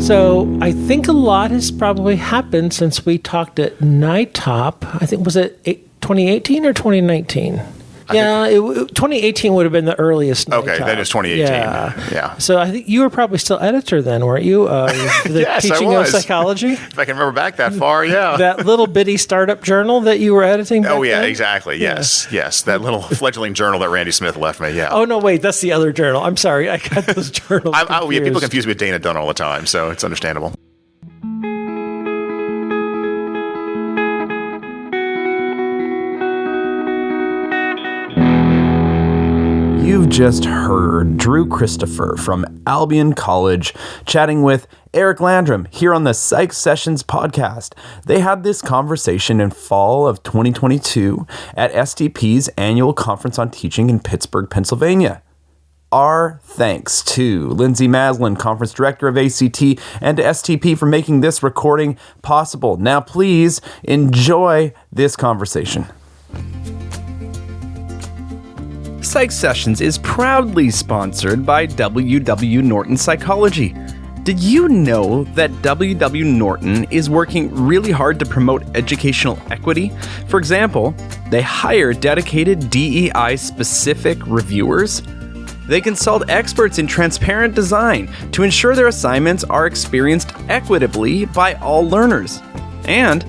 So I think a lot has probably happened since we talked at NITOP. I think, was it 2018 or 2019? Yeah, 2018 would have been the earliest. Okay, that is 2018. Yeah. So I think you were probably still editor then, weren't you? The Yes, Teaching I of was. Psychology? If I can remember back that far, yeah. That little bitty startup journal that you were editing back Oh, yeah, then? exactly. Yes, yes. That little fledgling journal that Randy Smith left me, yeah. Oh, no, wait, that's the other journal. I'm sorry, I got those journals confused. Yeah, people confuse me with Dana Dunn all the time, so it's understandable. You've just heard Drew Christopher from Albion College chatting with Eric Landrum here on the PsychSessions podcast. They had this conversation in fall of 2022 at STP's annual conference on teaching in Pittsburgh, Pennsylvania. Our thanks to Lindsay Maslin, Conference Director of ACT, and to STP for making this recording possible. Now please enjoy this conversation. PsychSessions is proudly sponsored by W.W. Norton Psychology. Did you know that W.W. Norton is working really hard to promote educational equity? For example, they hire dedicated DEI-specific reviewers. They consult experts in transparent design to ensure their assignments are experienced equitably by all learners. And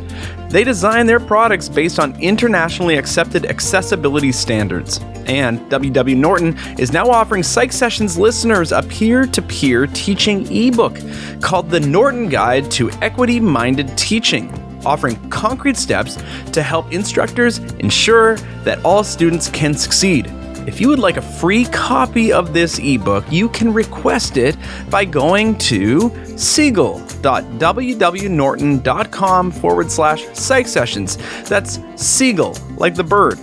they design their products based on internationally accepted accessibility standards. And W.W. Norton is now offering PsychSessions listeners a peer-to-peer teaching ebook called The Norton Guide to Equity-Minded Teaching, offering concrete steps to help instructors ensure that all students can succeed. If you would like a free copy of this ebook, you can request it by going to siegel.wwnorton.com/PsychSessions. That's Siegel, like the bird.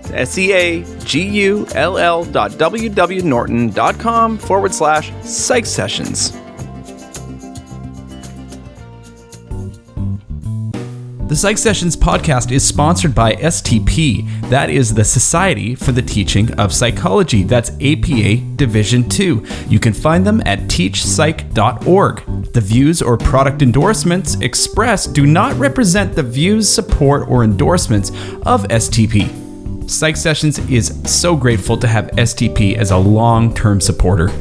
SEAGULL.wwnorton.com/PsychSessions. The PsychSessions podcast is sponsored by STP. That is the Society for the Teaching of Psychology. That's APA Division 2. You can find them at teachpsych.org. The views or product endorsements expressed do not represent the views, support, or endorsements of STP. PsychSessions is so grateful to have STP as a long-term supporter.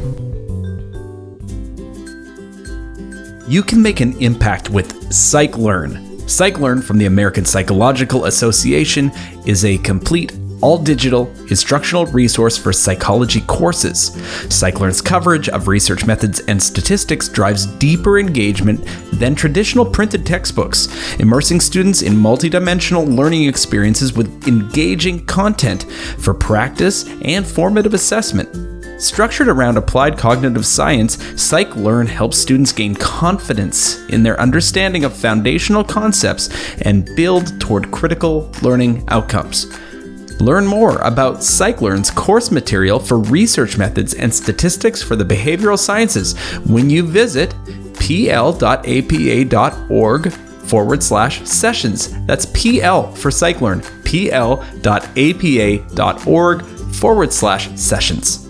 You can make an impact with PsychLearn. PsychLearn from the American Psychological Association is a complete, all-digital instructional resource for psychology courses. PsychLearn's coverage of research methods and statistics drives deeper engagement than traditional printed textbooks, immersing students in multidimensional learning experiences with engaging content for practice and formative assessment. Structured around applied cognitive science, PsychLearn helps students gain confidence in their understanding of foundational concepts and build toward critical learning outcomes. Learn more about PsychLearn's course material for research methods and statistics for the behavioral sciences when you visit pl.apa.org/sessions. That's PL for PsychLearn, pl.apa.org/sessions.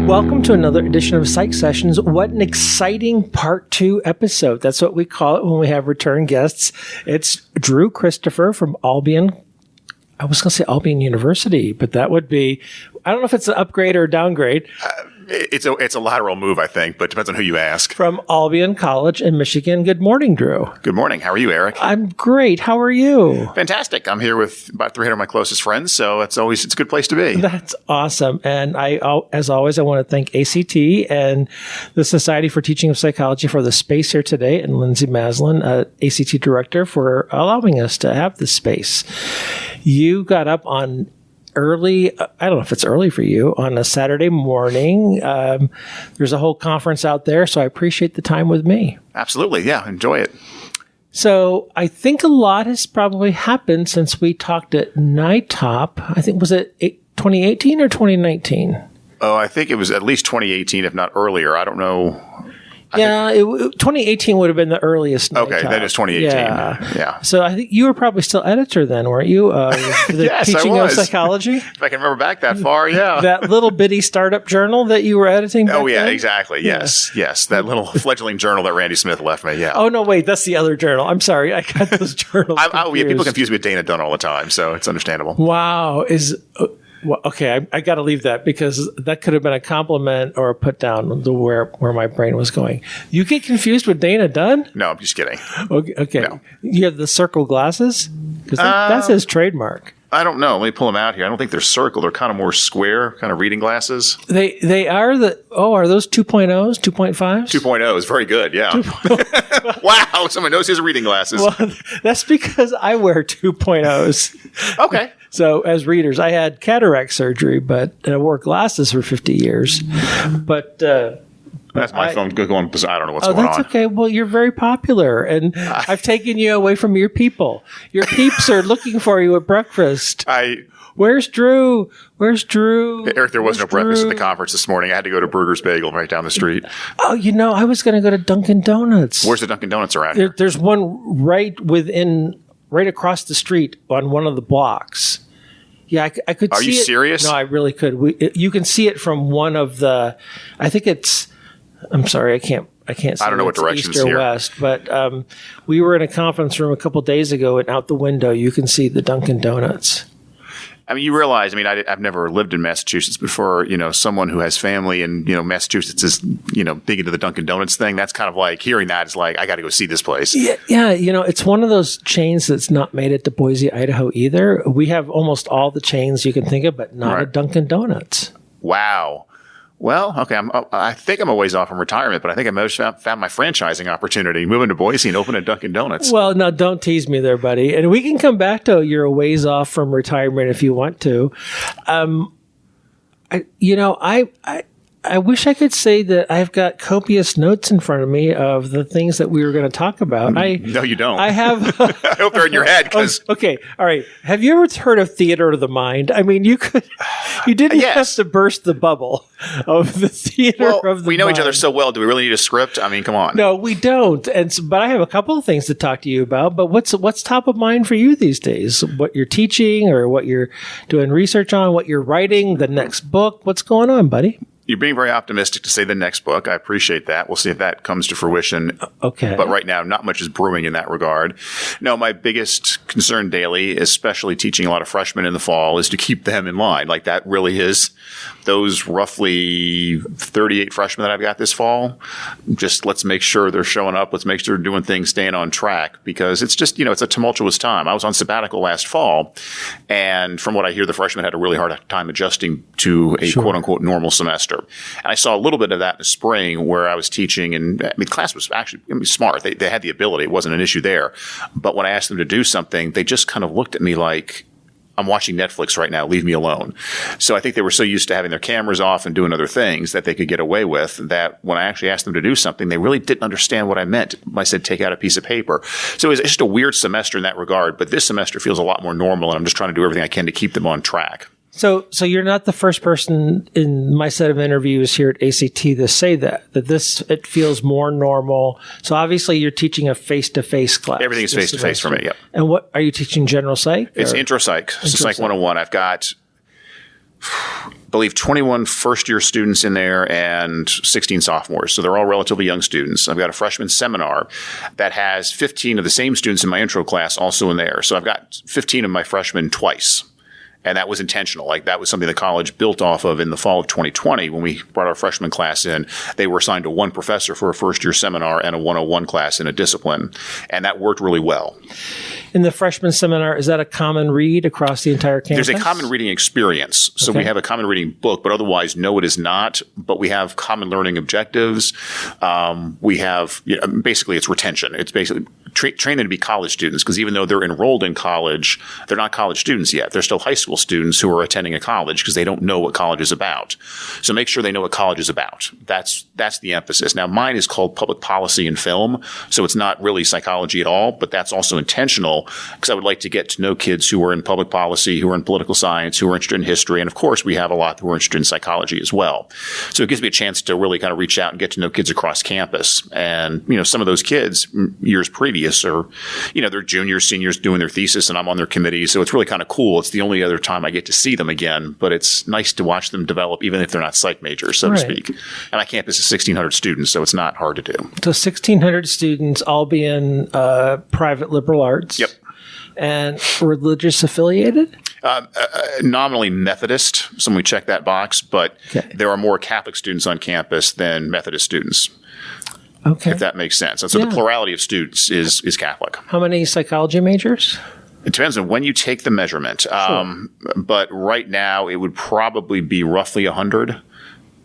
Welcome to another edition of PsychSessions. What an exciting part 2 episode. That's what we call it when we have return guests. It's Drew Christopher from Albion. I was going to say Albion University, but that would be, I don't know if it's an upgrade or a downgrade. It's a lateral move, I think, but it depends on who you ask. From Albion College in Michigan. Good morning, Drew. Good morning. How are you, Eric? I'm great. How are you? Fantastic. I'm here with about 300 of my closest friends, so it's a good place to be. That's awesome. And as always, I want to thank ACT and the Society for Teaching of Psychology for the space here today, and Lindsay Maslin, ACT Director, for allowing us to have this space. You got up on early, I don't know if it's early for you, on a Saturday morning. There's a whole conference out there, so I appreciate the time with me. Absolutely. Yeah. Enjoy it. So I think a lot has probably happened since we talked at NITOP. I think, was it 2018 or 2019? Oh, I think it was at least 2018, if not earlier. I don't know. think, 2018 would have been the earliest. Okay, that is 2018. Yeah. So I think you were probably still editor then, weren't you? For the Yes, I teaching of was. psychology. If I can remember back that far, yeah. That little bitty startup journal that you were editing. Oh, back yeah, then? exactly. Yes. That little fledgling journal that Randy Smith left me. Yeah. Oh no, wait, that's the other journal. I'm sorry, I got those journals. People confuse me with Dana Dunn all the time, so it's understandable. Wow, well, okay, I got to leave that because that could have been a compliment or a put down to where my brain was going. You get confused with Dana Dunn? No, I'm just kidding. Okay. No. You have the circle glasses? Because that's his trademark. I don't know. Let me pull them out here. I don't think they're circle. They're kind of more square, kind of reading glasses. They are are those 2.0s, 2.5s? 2.0 is very good, yeah. Wow, someone knows his reading glasses. Well, that's because I wear 2.0s. Okay. So as readers, I had cataract surgery, but I wore glasses for 50 years. But that's my phone going. I don't know what's going on. Oh, that's okay. Well, you're very popular, and I've taken you away from your people. Your peeps are looking for you at breakfast. Where's Drew? Eric, there was no breakfast at the conference this morning. I had to go to Burger's Bagel right down the street. Oh, I was going to go to Dunkin' Donuts. Where's the Dunkin' Donuts around here? There's one right across the street on one of the blocks. Yeah, I could see it. Are you serious? No, I really could. You can see it from one of the, I think it's, I'm sorry, I can't see I don't know what directions east or here. west, but we were in a conference room a couple days ago, and out the window you can see the Dunkin' Donuts. I mean, you realize, I've never lived in Massachusetts before, someone who has family and, Massachusetts is, big into the Dunkin' Donuts thing. That's kind of like hearing that is like, I got to go see this place. Yeah. It's one of those chains that's not made it to Boise, Idaho either. We have almost all the chains you can think of, but not a Dunkin' Donuts. Wow. Well, okay. I think I'm a ways off from retirement, but I think I most found my franchising opportunity, moving to Boise and opening a Dunkin' Donuts. Well, no, don't tease me there, buddy. And we can come back to you're a ways off from retirement if you want to. I wish I could say that I've got copious notes in front of me of the things that we were going to talk about. No, you don't. I have. I hope they're in your head. Okay, all right. Have you ever heard of theater of the mind? I mean, you didn't have to burst the bubble of the theater of the mind. We know each other so well. Do we really need a script? I mean, come on. No, we don't. But I have a couple of things to talk to you about. But what's top of mind for you these days? What you're teaching or what you're doing research on, what you're writing, the next book? What's going on, buddy? You're being very optimistic to say the next book. I appreciate that. We'll see if that comes to fruition. Okay. But right now, not much is brewing in that regard. No, my biggest concern daily, especially teaching a lot of freshmen in the fall, is to keep them in line. Like that really is those roughly 38 freshmen that I've got this fall. Just let's make sure they're showing up. Let's make sure they're doing things, staying on track, because it's just, it's a tumultuous time. I was on sabbatical last fall, and from what I hear, the freshmen had a really hard time adjusting to a quote unquote normal semester. And I saw a little bit of that in the spring where I was teaching, and class was actually smart. They had the ability. It wasn't an issue there. But when I asked them to do something, they just kind of looked at me like, I'm watching Netflix right now. Leave me alone. So I think they were so used to having their cameras off and doing other things that they could get away with that when I actually asked them to do something, they really didn't understand what I meant. I said, take out a piece of paper. So it's just a weird semester in that regard. But this semester feels a lot more normal, and I'm just trying to do everything I can to keep them on track. So you're not the first person in my set of interviews here at ACT to say that it feels more normal. So obviously you're teaching a face-to-face class. Everything is face-to-face for me, yep. And what are you teaching, general psych? It's intro psych. So Psych 101. I've got, I believe, 21 first-year students in there and 16 sophomores. So they're all relatively young students. I've got a freshman seminar that has 15 of the same students in my intro class also in there. So I've got 15 of my freshmen twice. And that was intentional. Like that was something the college built off of in the fall of 2020 when we brought our freshman class in. They were assigned to one professor for a first-year seminar and a 101 class in a discipline. And that worked really well. In the freshman seminar, is that a common read across the entire campus? There's a common reading experience. So we have a common reading book, but otherwise, no, it is not. But we have common learning objectives. We have, basically, it's retention. It's basically train them to be college students, because even though they're enrolled in college, they're not college students yet. They're still high school students who are attending a college because they don't know what college is about. So make sure they know what college is about. That's the emphasis. Now, mine is called public policy and film, so it's not really psychology at all, but that's also intentional because I would like to get to know kids who are in public policy, who are in political science, who are interested in history, and of course, we have a lot who are interested in psychology as well. So it gives me a chance to really kind of reach out and get to know kids across campus. And, some of those kids years previous are, they're juniors, seniors doing their thesis, and I'm on their committee. So it's really kind of cool. It's the only other time I get to see them again, but it's nice to watch them develop, even if they're not psych majors, so to speak. And my campus is 1,600 students, so it's not hard to do. So 1,600 students, all being private liberal arts. Yep. And religious affiliated? Nominally Methodist, so we check that box, but there are more Catholic students on campus than Methodist students. Okay. If that makes sense. And so the plurality of students is Catholic. How many psychology majors? It depends on when you take the measurement. Sure. But right now, it would probably be roughly 100.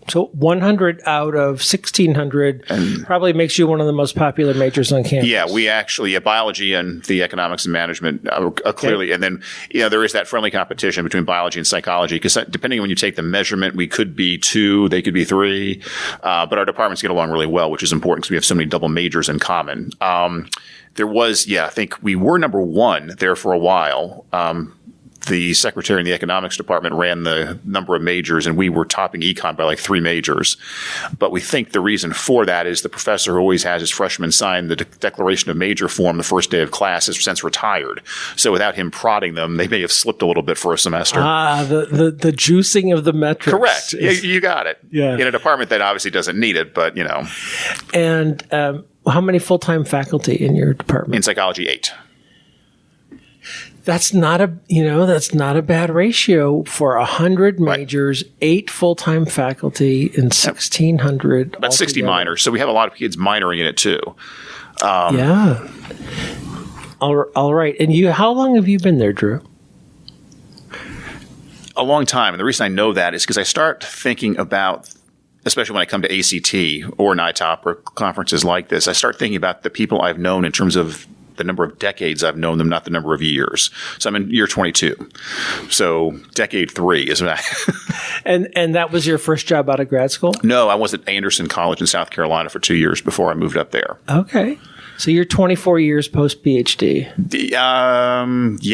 So 100 out of 1,600 probably makes you one of the most popular majors on campus. Yeah, we actually, biology and the economics and management are clearly, and then there is that friendly competition between biology and psychology, because depending on when you take the measurement, we could be 2, they could be 3, but our departments get along really well, which is important because we have so many double majors in common. There was, I think we were number 1 there for a while. The secretary in the economics department ran the number of majors, and we were topping econ by like 3 majors. But we think the reason for that is the professor who always has his freshmen sign the declaration of major form the first day of class has since retired. So without him prodding them, they may have slipped a little bit for a semester. The juicing of the metrics. Correct. You got it. Yeah. In a department that obviously doesn't need it, but And how many full-time faculty in your department? In psychology, 8. That's not a bad ratio for 100 majors, 8 full-time faculty, and 1,600. About 60 minors. So we have a lot of kids minoring in it too. All right. And how long have you been there, Drew? A long time. And the reason I know that is because I start thinking about, especially when I come to ACT or NITOP or conferences like this, I start thinking about the people I've known in terms of the number of decades I've known them, not the number of years. So I'm in year 22. So decade 3 is that. And that was your first job out of grad school? No, I was at Anderson College in South Carolina for 2 years before I moved up there. Okay. So you're 24 years post-PhD.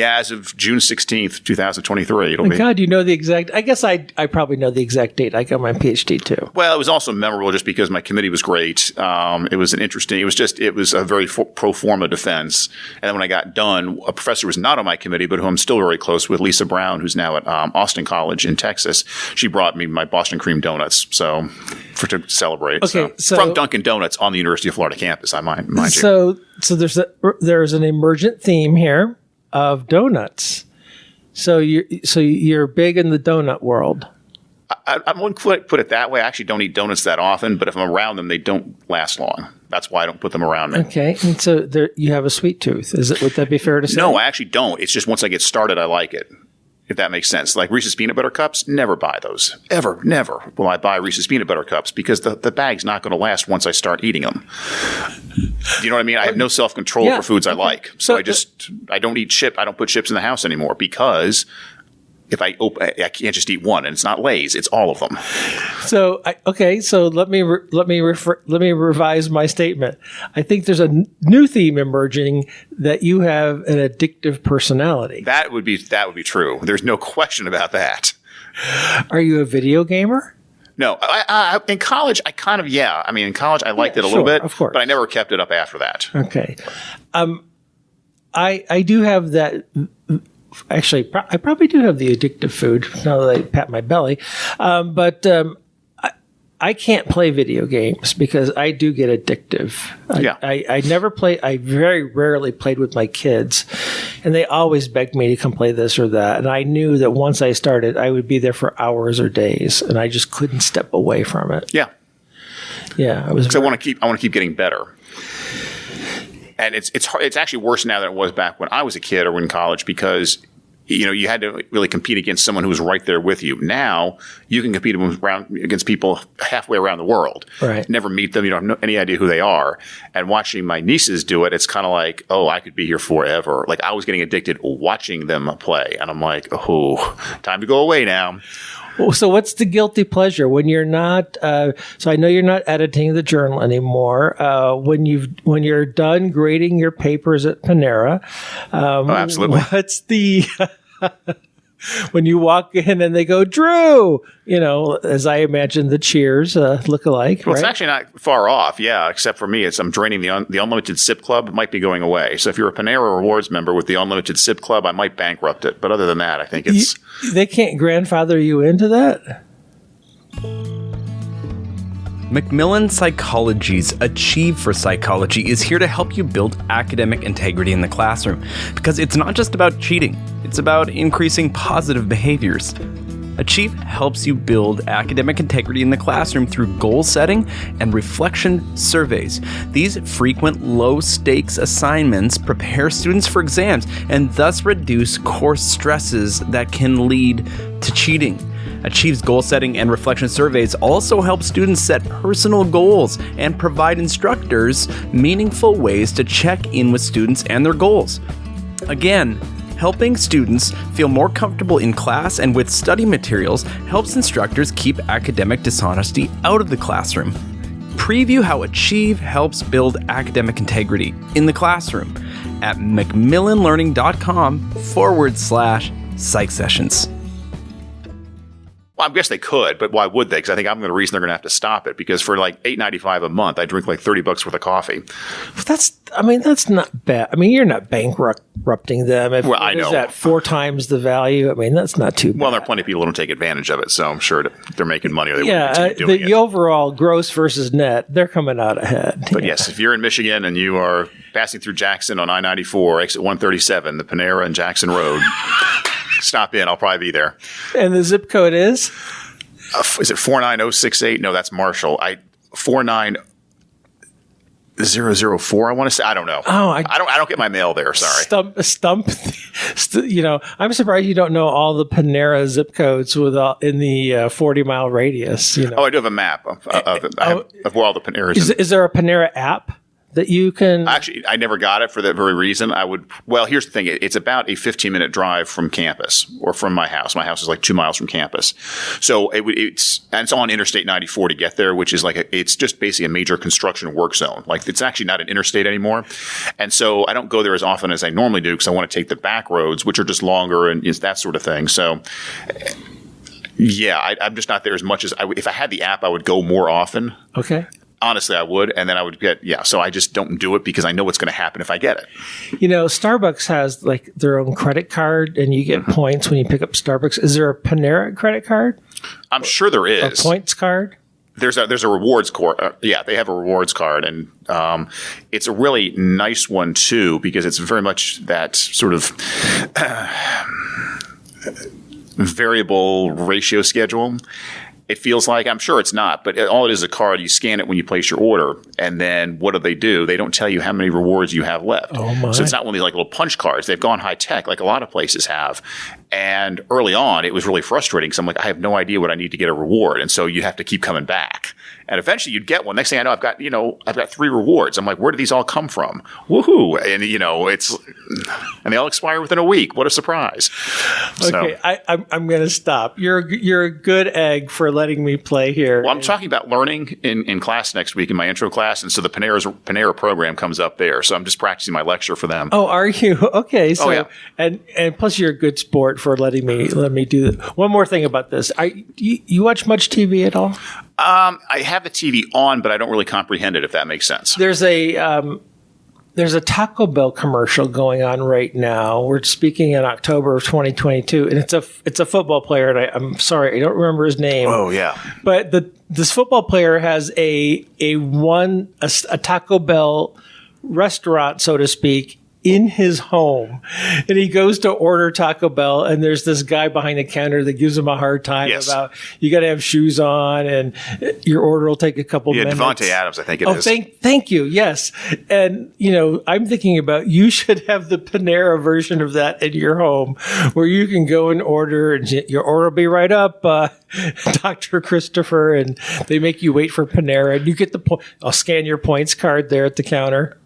As of June 16th, 2023. It'll be. God, you know the exact... I guess I probably know the exact date I got my PhD too. Well, it was also memorable just because my committee was great. It was it was a very pro forma defense. And then when I got done, a professor was not on my committee, but who I'm still very close with, Lisa Brown, who's now at Austin College in Texas. She brought me my Boston cream donuts to celebrate. Okay, so from Dunkin' Donuts on the University of Florida campus, I mind you. So there's an emergent theme here of donuts. So you're big in the donut world. I wouldn't put it that way. I actually don't eat donuts that often, but if I'm around them, they don't last long. That's why I don't put them around me. Okay, and so you have a sweet tooth. Would that be fair to say? No, I actually don't. It's just once I get started, I like it. If that makes sense. Like Reese's Peanut Butter Cups, never buy those. Ever, never will I buy Reese's Peanut Butter Cups because the bag's not going to last once I start eating them. Do you know what I mean? I have no self-control for foods I like. So I don't eat chips. I don't put chips in the house anymore because if I can't just eat one, and it's not Lay's, it's all of them. So let me revise my statement. I think there's a new theme emerging that you have an addictive personality. That would be true. There's no question about that. Are you a video gamer? No, in college, I kind of, I mean, in college, I liked it a little bit, of course, but I never kept it up after that. Okay. I do have that. Actually, I probably do have the addictive food now that I pat my belly. But I can't play video games because I do get addictive. I never play. I very rarely played with my kids, and they always begged me to come play this or that. And I knew that once I started, I would be there for hours or days, and I just couldn't step away from it. Yeah. Yeah. I want to keep getting better. And it's hard, it's actually worse now than it was back when I was a kid or in college because you had to really compete against someone who was right there with you. Now you can compete against people halfway around the world. Right. Never meet them. You don't have any idea who they are. And watching my nieces do it, it's kind of like, oh, I could be here forever. Like I was getting addicted watching them play. And I'm like, oh, time to go away now. So what's the guilty pleasure when you're not? So I know you're not editing the journal anymore. When you're done grading your papers at Panera, absolutely. What's the when you walk in and they go, Drew? As I imagine the Cheers look-alike. Well, right? It's actually not far off. Yeah, except for me, I'm draining the unlimited sip club might be going away. So if you're a Panera Rewards member with the unlimited sip club, I might bankrupt it. But other than that, I think it's. They can't grandfather you into that? Macmillan Psychology's Achieve for Psychology is here to help you build academic integrity in the classroom, because it's not just about cheating, it's about increasing positive behaviors. Achieve helps you build academic integrity in the classroom through goal setting and reflection surveys. These frequent low-stakes assignments prepare students for exams and thus reduce course stresses that can lead to cheating. Achieve's goal setting and reflection surveys also help students set personal goals and provide instructors meaningful ways to check in with students and their goals. Again, helping students feel more comfortable in class and with study materials helps instructors keep academic dishonesty out of the classroom. Preview how Achieve helps build academic integrity in the classroom at macmillanlearning.com/PsychSessions. Well, I guess they could, but why would they? Because I think I'm the reason they're going to have to stop it. Because for like $8.95 a month, I drink like $30 worth of coffee. That's not bad. I mean, you're not bankrupting them. Well, I know. Is that 4 times the value? I mean, that's not too bad. Well, there are plenty of people who don't take advantage of it, so I'm sure they're making money or they wouldn't continue doing it. The overall gross versus net, they're coming out ahead. But yes, if you're in Michigan and you are passing through Jackson on I-94, exit 137, the Panera and Jackson Road, stop in. I'll probably be there. And the zip code is? Is it 49068? No, that's Marshall. 49004, I want to say. I don't know. Oh, I don't get my mail there. Sorry. I'm surprised you don't know all the Panera zip codes in the 40-mile radius. Oh, I do have a map of where all the Paneras. Is there a Panera app that you can? Actually, I never got it for that very reason. Well, here's the thing. It's about a 15-minute drive from campus or from my house. My house is like 2 miles from campus. So it's on Interstate 94 to get there, which is it's just basically a major construction work zone. Like it's actually not an interstate anymore. And so I don't go there as often as I normally do because I want to take the back roads, which are just longer and that sort of thing. So yeah, I'm just not there as much as if I had the app, I would go more often. Okay. Honestly, I would, and then I would get, so I just don't do it because I know what's going to happen if I get it. Starbucks has like their own credit card, and you get points when you pick up Starbucks. Is there a Panera credit card? I'm sure there is. A points card? There's a rewards card. They have a rewards card, and it's a really nice one too because it's very much that sort of variable ratio schedule. It feels like, I'm sure it's not, but all it is a card. You scan it when you place your order, and then what do? They don't tell you how many rewards you have left. Oh my. So it's not one of these like little punch cards. They've gone high tech, like a lot of places have. And early on, it was really frustrating because I'm like, I have no idea what I need to get a reward, and so you have to keep coming back. And eventually, you'd get one. Next thing I know, I've got 3 rewards. I'm like, where do these all come from? Woohoo! And and they all expire within a week. What a surprise! Okay, I'm going to stop. You're a good egg for letting me play here. Well, I'm talking about learning in class next week in my intro class, and so the Panera program comes up there. So I'm just practicing my lecture for them. Oh, are you? Okay. So, yeah. And plus you're a good sport for letting me do that. One more thing about this. You watch much TV at all? I have the TV on, but I don't really comprehend it, if that makes sense. There's a Taco Bell commercial going on right now. We're speaking in October of 2022, and it's a football player, and I'm sorry, I don't remember his name. Oh yeah, but this football player has a Taco Bell restaurant, so to speak, in his home, and he goes to order Taco Bell, and there's this guy behind the counter that gives him a hard time about you got to have shoes on, and your order will take a couple minutes. Devontae Adams, I think it is. Thank you. Yes, and I'm thinking about you should have the Panera version of that in your home, where you can go and order, and your order will be right up, Dr. Christopher, and they make you wait for Panera, and you get I'll scan your points card there at the counter.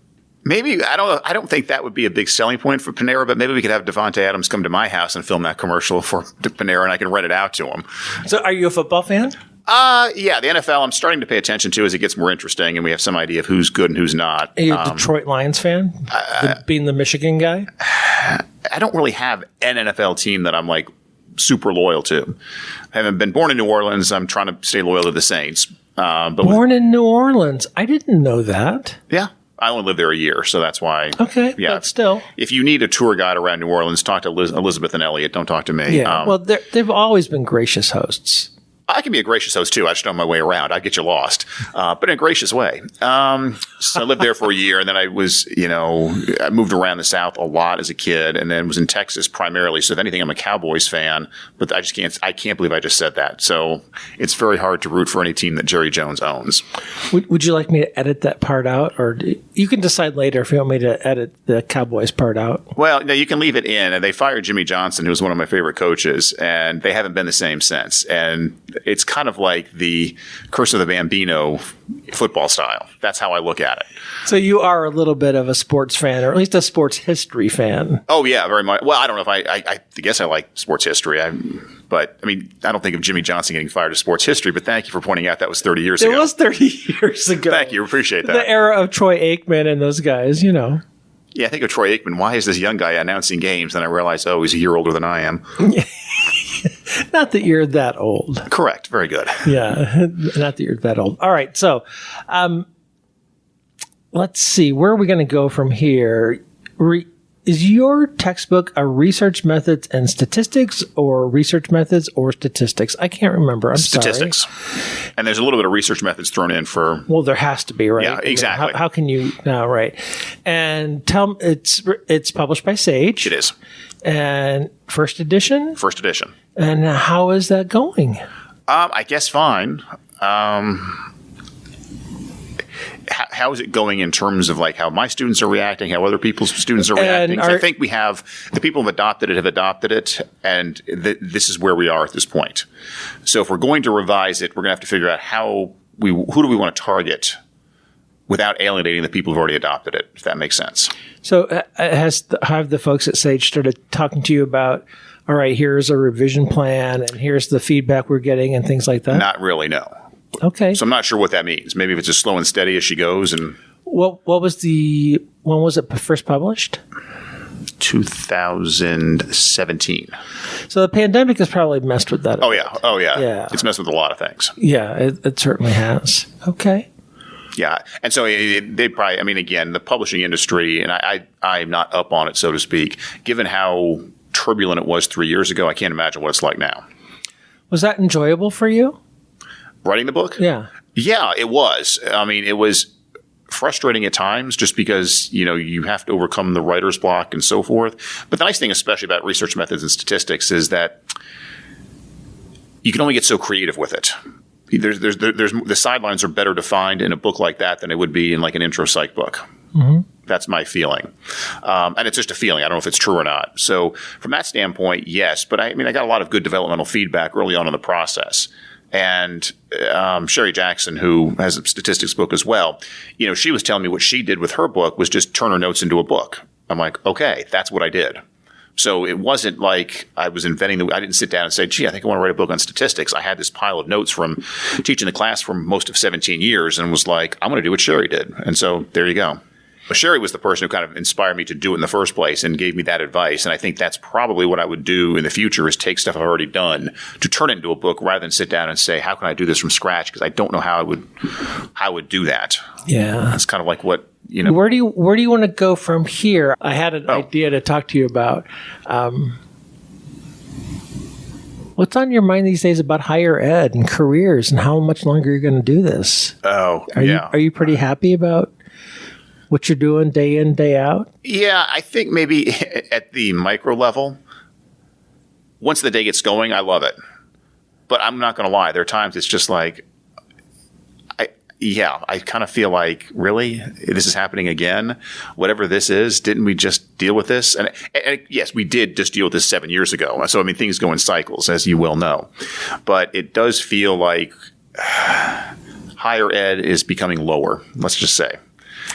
Maybe, I don't think that would be a big selling point for Panera, but maybe we could have Devontae Adams come to my house and film that commercial for Panera, and I can rent it out to him. So are you a football fan? Yeah, the NFL I'm starting to pay attention to as it gets more interesting, and we have some idea of who's good and who's not. Are you a Detroit Lions fan? Being the Michigan guy? I don't really have an NFL team that I'm like super loyal to. I haven't been born in New Orleans. I'm trying to stay loyal to the Saints. Born in New Orleans. I didn't know that. Yeah. I only lived there a year, so that's why. Okay, yeah. But still. If you need a tour guide around New Orleans, talk to Elizabeth and Elliot. Don't talk to me. Yeah, well, they've always been gracious hosts. I can be a gracious host, too. I just know my way around. I'd get you lost, but in a gracious way. So I lived there for a year, and then I was, I moved around the South a lot as a kid, and then was in Texas primarily. So if anything, I'm a Cowboys fan, but I can't believe I just said that. So it's very hard to root for any team that Jerry Jones owns. Would you like me to edit that part out? Or you can decide later if you want me to edit the Cowboys part out. Well, no, you can leave it in. And they fired Jimmy Johnson, who was one of my favorite coaches, and they haven't been the same since. And it's kind of like the Curse of the Bambino football style. That's how I look at it. So you are a little bit of a sports fan, or at least a sports history fan. Oh, yeah, very much. Well, I don't know if I guess I like sports history. But I don't think of Jimmy Johnson getting fired as sports history, but thank you for pointing out that was 30 years ago. It was 30 years ago. Thank you. Appreciate that. The era of Troy Aikman and those guys, Yeah, I think of Troy Aikman. Why is this young guy announcing games? Then I realized, he's a year older than I am. Not that you're that old. Correct. Very good. Yeah, not that you're that old. All right, so let's see. Where are we going to go from here? Is your textbook a research methods and statistics, or research methods or statistics? I can't remember. I'm statistics. Sorry. And there's a little bit of research methods thrown in for. Well, there has to be, right? Yeah, exactly. How can you? No, right. And it's published by Sage. It is. And first edition. First edition. And how is that going? I guess fine. How is it going in terms of like how my students are reacting, how other people's students are reacting? I think we have the people who have adopted it, and this is where we are at this point. So if we're going to revise it, we're going to have to figure out who do we want to target without alienating the people who've already adopted it, if that makes sense. So have the folks at Sage started talking to you about, all right, here's a revision plan, and here's the feedback we're getting, and things like that? Not really, no. Okay. So I'm not sure what that means. Maybe if it's just slow and steady as she goes. And when was it first published? 2017. So the pandemic has probably messed with that. Oh yeah. It's messed with a lot of things. Yeah, it certainly has. Okay. Yeah. And so they probably, again, the publishing industry, and I'm not up on it, so to speak, given how turbulent it was 3 years ago, I can't imagine what it's like now. Was that enjoyable for you? Writing the book? Yeah. Yeah, it was. It was frustrating at times just because, you have to overcome the writer's block and so forth. But the nice thing, especially about research methods and statistics, is that you can only get so creative with it. There's the sidelines are better defined in a book like that than it would be in like an intro psych book. Mm-hmm. That's my feeling. And it's just a feeling. I don't know if it's true or not. So from that standpoint, yes. But I got a lot of good developmental feedback early on in the process. And Sherry Jackson, who has a statistics book as well, she was telling me what she did with her book was just turn her notes into a book. I'm like, okay, that's what I did. So it wasn't like I was inventing I didn't sit down and say, gee, I think I want to write a book on statistics. I had this pile of notes from teaching the class for most of 17 years and was like, I'm going to do what Sherry did. And so there you go. But Sherry was the person who kind of inspired me to do it in the first place and gave me that advice. And I think that's probably what I would do in the future is take stuff I've already done to turn it into a book rather than sit down and say, how can I do this from scratch? Because I don't know how I would do that. Yeah. It's kind of like what, Where do you want to go from here? I had an idea to talk to you about. What's on your mind these days about higher ed and careers and how much longer you're going to do this? Oh, Are you pretty happy about what you're doing day in, day out? Yeah, I think maybe at the micro level, once the day gets going, I love it. But I'm not going to lie. There are times it's just like, I kind of feel like, really? This is happening again? Whatever this is, didn't we just deal with this? And yes, we did just deal with this 7 years ago. So, I mean, things go in cycles, as you well know. But it does feel like higher ed is becoming lower, let's just say.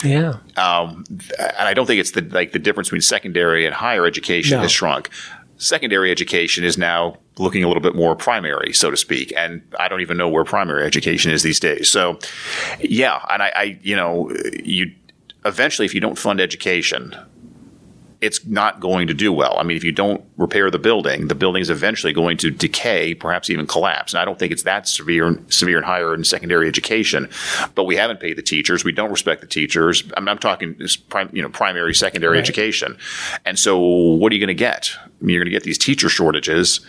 Yeah. And I don't think it's the difference between secondary and higher education has shrunk. Secondary education is now looking a little bit more primary, so to speak. And I don't even know where primary education is these days. So, yeah. And you eventually, if you don't fund education, it's not going to do well. I mean, if you don't repair the building is eventually going to decay, perhaps even collapse. And I don't think it's that severe and higher in secondary education. But we haven't paid the teachers. We don't respect the teachers. I'm talking primary, secondary education. And so what are you going to get? I mean, you're going to get these teacher shortages.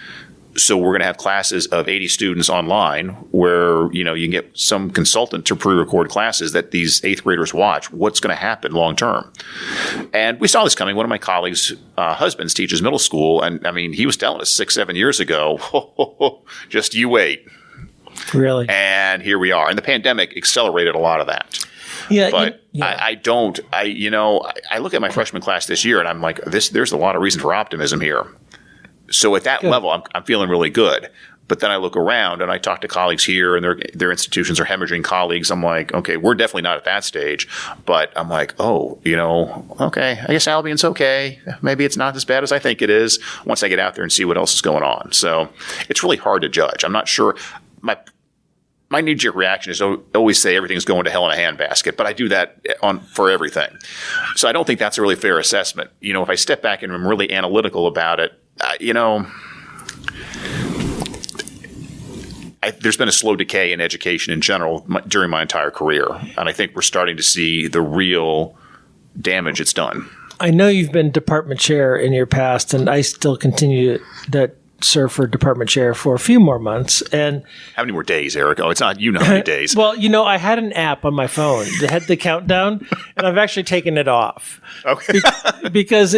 So we're going to have classes of 80 students online where, you can get some consultant to pre-record classes that these 8th graders watch. What's going to happen long term? And we saw this coming. One of my colleagues' husbands teaches middle school. And I mean, he was telling us 6-7 years ago, just you wait. Really? And here we are. And the pandemic accelerated a lot of that. Yeah. But I look at my freshman class this year and I'm like, there's a lot of reason for optimism here. So at that level, I'm feeling really good. But then I look around and I talk to colleagues here and their institutions are hemorrhaging colleagues. I'm like, okay, we're definitely not at that stage. But I'm like, okay, I guess Albion's okay. Maybe it's not as bad as I think it is once I get out there and see what else is going on. So it's really hard to judge. I'm not sure. My knee-jerk reaction is to always say everything's going to hell in a handbasket, but I do that for everything. So I don't think that's a really fair assessment. If I step back and I'm really analytical about it, there's been a slow decay in education in general during my entire career, and I think we're starting to see the real damage it's done. I know you've been department chair in your past, and I still continue to serve for department chair for a few more months. And how many more days, Eric? Oh, it's not how many days. Well, I had an app on my phone that had the countdown, and I've actually taken it off. Okay. Because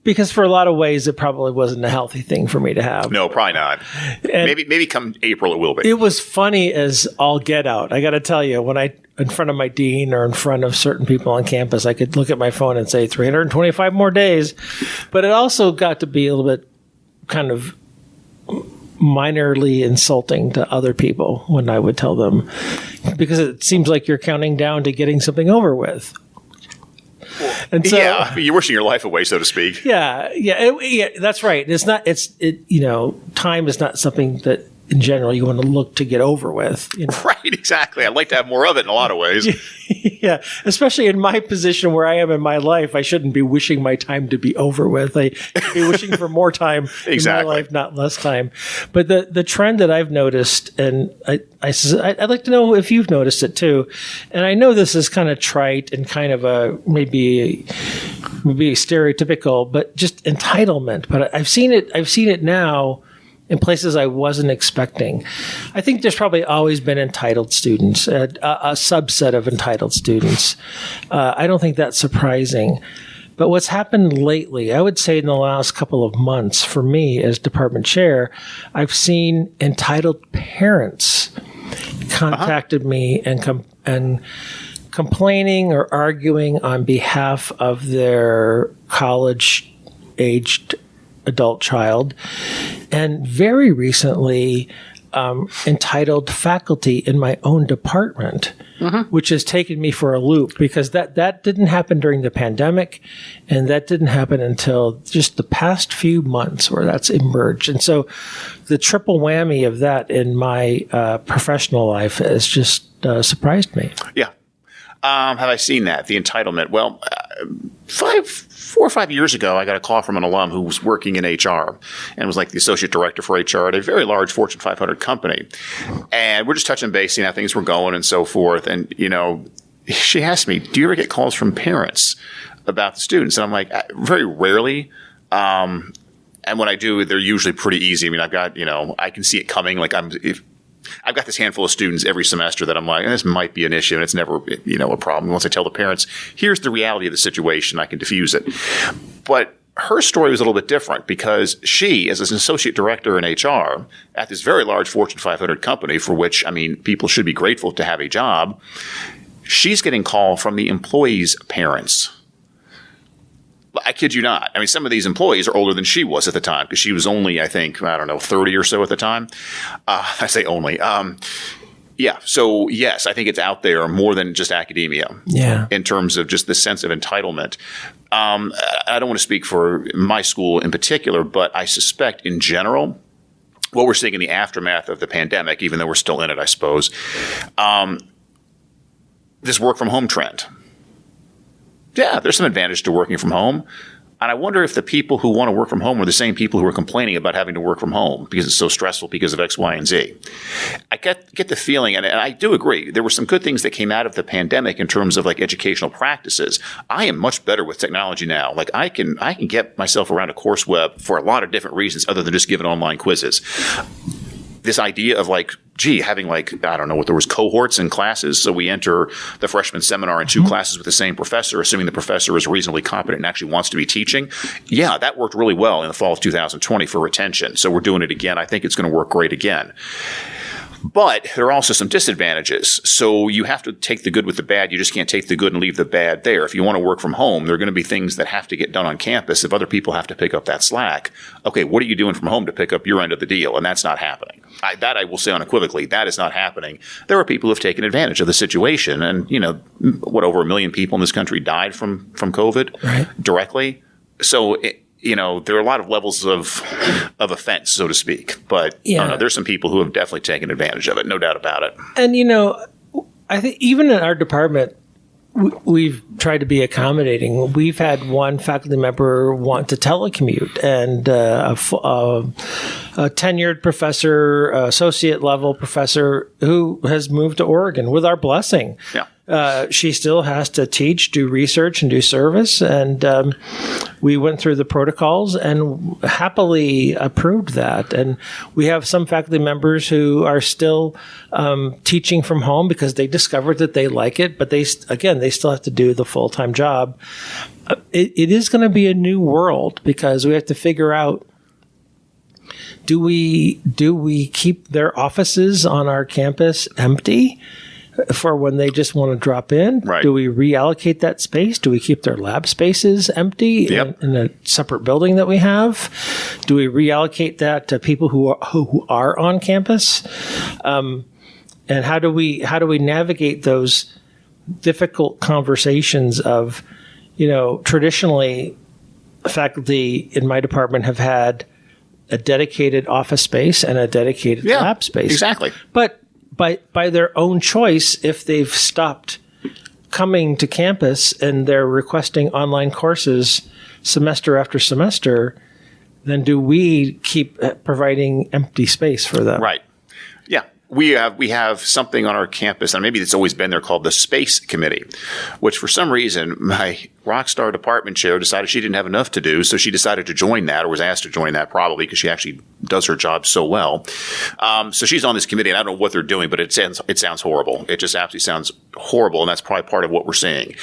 because for a lot of ways, it probably wasn't a healthy thing for me to have. No, probably not. And maybe come April it will be. It was funny as all get out. I got to tell you, when in front of my dean or in front of certain people on campus, I could look at my phone and say 325 more days. But it also got to be a little bit kind of minorly insulting to other people when I would tell them, because it seems like you're counting down to getting something over with. And so, you're wishing your life away, so to speak. Yeah, that's right. Time is not something that in general you want to look to get over with. Right, exactly. I'd like to have more of it in a lot of ways. Yeah, especially in my position where I am in my life, I shouldn't be wishing my time to be over with. I should be wishing for more time in my life, not less time. But the trend that I've noticed, and I'd like to know if you've noticed it too, and I know this is kind of trite and kind of maybe stereotypical, but just entitlement. But I've seen it now in places I wasn't expecting. I think there's probably always been entitled students, a subset of entitled students. I don't think that's surprising. But what's happened lately, I would say in the last couple of months, for me as department chair, I've seen entitled parents contacted me and complaining or arguing on behalf of their college-aged adult child, and very recently entitled faculty in my own department, which has taken me for a loop, because that didn't happen during the pandemic, and that didn't happen until just the past few months where that's emerged. And so the triple whammy of that in my professional life has just surprised me. Yeah. Have I seen that? The entitlement. Well, 4 or 5 years ago, I got a call from an alum who was working in HR and was like the associate director for HR at a very large Fortune 500 company. And we're just touching base, seeing how things were going and so forth. And, she asked me, do you ever get calls from parents about the students? And I'm like, very rarely. And when I do, they're usually pretty easy. I mean, I've got, I can see it coming. Like I've got this handful of students every semester that I'm like, this might be an issue, and it's never, a problem. Once I tell the parents, here's the reality of the situation, I can diffuse it. But her story was a little bit different because she, as an associate director in HR at this very large Fortune 500 company, for which, people should be grateful to have a job, she's getting call from the employees' parents. I kid you not. Some of these employees are older than she was at the time because she was only, I think, 30 or so at the time. I say only. Yeah. So, yes, I think it's out there more than just academia in terms of just the sense of entitlement. I don't want to speak for my school in particular, but I suspect in general, what we're seeing in the aftermath of the pandemic, even though we're still in it, I suppose, this work from home trend. Yeah, there's some advantage to working from home. And I wonder if the people who want to work from home are the same people who are complaining about having to work from home because it's so stressful because of X, Y, and Z. I get the feeling, and I do agree, there were some good things that came out of the pandemic in terms of educational practices. I am much better with technology now. I can get myself around a course web for a lot of different reasons other than just giving online quizzes. This idea of having I don't know what there was cohorts in classes. So we enter the freshman seminar in two classes with the same professor, assuming the professor is reasonably competent and actually wants to be teaching. Yeah, that worked really well in the fall of 2020 for retention. So we're doing it again. I think it's going to work great again. But there are also some disadvantages. So you have to take the good with the bad. You just can't take the good and leave the bad there. If you want to work from home, there are going to be things that have to get done on campus if other people have to pick up that slack. Okay, what are you doing from home to pick up your end of the deal? And that's not happening. I will say unequivocally, that is not happening. There are people who have taken advantage of the situation. And, over 1 million people in this country died from COVID directly. So there are a lot of levels of offense, so to speak. But there's some people who have definitely taken advantage of it, no doubt about it. And, I think even in our department, we've tried to be accommodating. We've had one faculty member want to telecommute, and a tenured professor, associate level professor who has moved to Oregon with our blessing. Yeah. She still has to teach, do research, and do service. And we went through the protocols and happily approved that. And we have some faculty members who are still teaching from home because they discovered that they like it. But they still have to do the full-time job. It is going to be a new world because we have to figure out, do we keep their offices on our campus empty for when they just want to drop in? Right. Do we reallocate that space? Do we keep their lab spaces empty in a separate building that we have? Do we reallocate that to people who are on campus? And how do we navigate those difficult conversations of, traditionally faculty in my department have had a dedicated office space and a dedicated lab space. Exactly. But by their own choice, if they've stopped coming to campus and they're requesting online courses semester after semester, then do we keep providing empty space for them? Right. Yeah. We have something on our campus, and maybe it's always been there, called the Space Committee, which for some reason my rock star department chair decided she didn't have enough to do, so she decided to join that, or was asked to join that probably because she actually does her job so well. So she's on this committee, and I don't know what they're doing, but it sounds horrible. It just absolutely sounds horrible, and that's probably part of what we're seeing.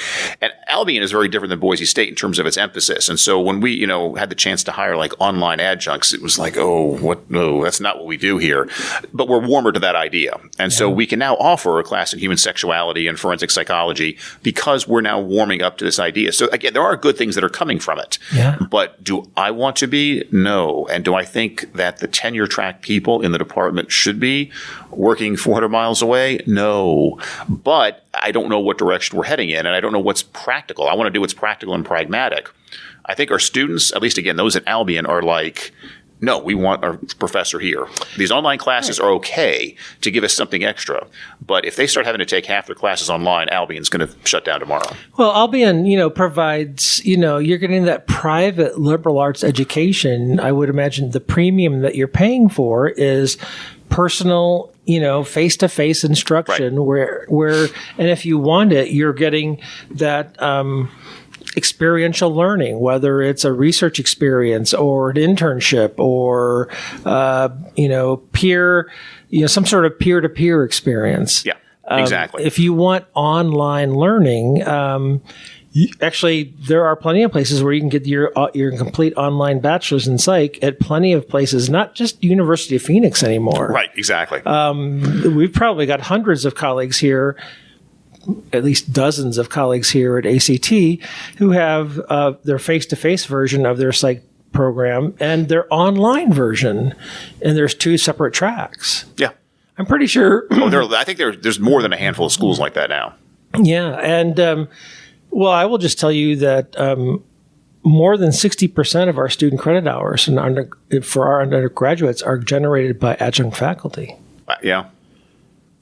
And Albion is very different than Boise State in terms of its emphasis. And so when we, had the chance to hire online adjuncts, it was like, no, that's not what we do here. But we're warmer to that idea. And so we can now offer a class in human sexuality and forensic psychology because we're now warming up to this idea. So again, there are good things that are coming from it. Yeah. But do I want to be? No. And do I think that the tenure track people in the department should be working 400 miles away? No. But I don't know what direction we're heading in, and I don't know what's practical. I want to do what's practical and pragmatic. I think our students, at least again, those at Albion, are like, no, we want our professor here. These online classes are okay to give us something extra. But if they start having to take half their classes online, Albion's going to shut down tomorrow. Well, Albion, provides, you're getting that private liberal arts education. I would imagine the premium that you're paying for is personal, face-to-face instruction, right, where, and if you want it, you're getting that, experiential learning, whether it's a research experience or an internship or, some sort of peer-to-peer experience. Yeah, exactly. If you want online learning, actually, there are plenty of places where you can get your complete online bachelor's in psych at plenty of places, not just University of Phoenix anymore. Right, exactly. We've probably got hundreds of colleagues here, at least dozens of colleagues here at ACT, who have their face-to-face version of their psych program and their online version, and there's 2 separate tracks. Yeah. I'm pretty sure. I think there's more than a handful of schools like that now. Yeah, and well, I will just tell you that more than 60% of our student credit hours for our undergraduates are generated by adjunct faculty. Yeah.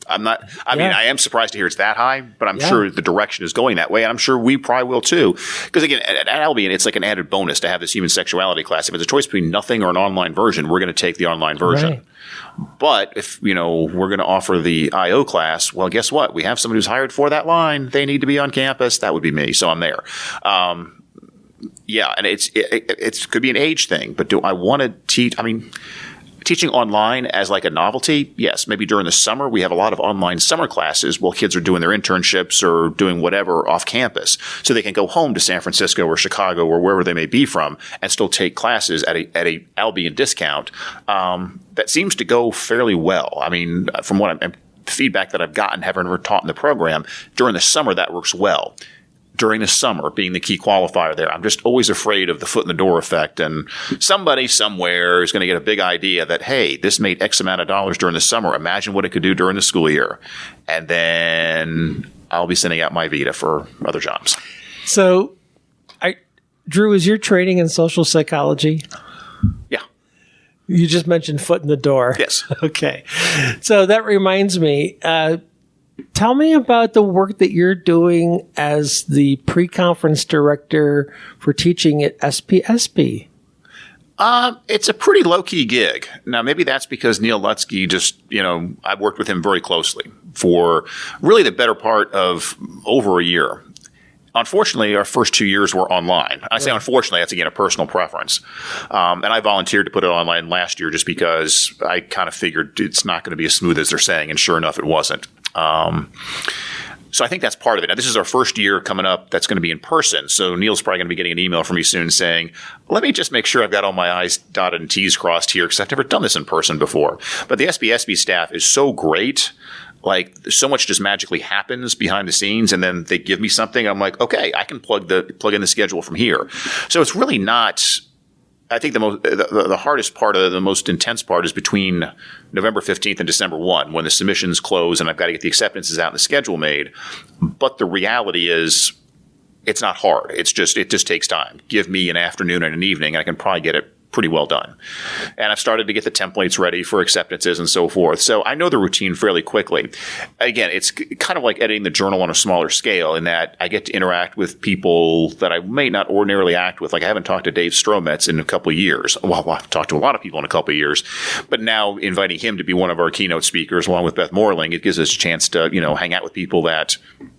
I mean, I am surprised to hear it's that high, but I'm sure the direction is going that way, and I'm sure we probably will too. Because again, at Albion, it's like an added bonus to have this human sexuality class. If it's a choice between nothing or an online version, we're going to take the online version. Right. But if, we're going to offer the IO class, well, guess what? We have someone who's hired for that line. They need to be on campus. That would be me. So I'm there. Yeah. And it could be an age thing, but do I want to teach? I mean, teaching online as like a novelty, yes. Maybe during the summer, we have a lot of online summer classes while kids are doing their internships or doing whatever off campus. So they can go home to San Francisco or Chicago or wherever they may be from and still take classes at a Albion discount. That seems to go fairly well. I mean, from the feedback that I've gotten, having ever taught in the program, during the summer, that works well. During the summer being the key qualifier there. I'm just always afraid of the foot in the door effect. And somebody somewhere is going to get a big idea that, hey, this made X amount of dollars during the summer. Imagine what it could do during the school year. And then I'll be sending out my Vita for other jobs. So, Drew, is your training in social psychology? Yeah. You just mentioned foot in the door. Yes. Okay. So that reminds me, tell me about the work that you're doing as the pre-conference director for teaching at SPSP. It's a pretty low-key gig. Now, maybe that's because Neil Lutsky I've worked with him very closely for really the better part of over a year. Unfortunately, our first 2 years were online. I say unfortunately, that's again a personal preference. And I volunteered to put it online last year just because I kind of figured it's not going to be as smooth as they're saying, and sure enough, it wasn't. So I think that's part of it. Now, this is our first year coming up that's going to be in person. So Neil's probably going to be getting an email from me soon saying, let me just make sure I've got all my I's dotted and T's crossed here because I've never done this in person before. But the SPSP staff is so great. Like, so much just magically happens behind the scenes, and then they give me something. I'm like, okay, I can plug in the schedule from here. So it's really not. I think the hardest part, the most intense part, is between November 15th and December 1, when the submissions close and I've got to get the acceptances out and the schedule made. But the reality is, it's not hard. It just takes time. Give me an afternoon and an evening, and I can probably get it pretty well done. And I've started to get the templates ready for acceptances and so forth. So I know the routine fairly quickly. Again, it's kind of like editing the journal on a smaller scale in that I get to interact with people that I may not ordinarily act with. Like, I haven't talked to Dave Strometz in a couple of years. Well, I've talked to a lot of people in a couple of years, but now inviting him to be one of our keynote speakers along with Beth Morling, it gives us a chance to, hang out with people that,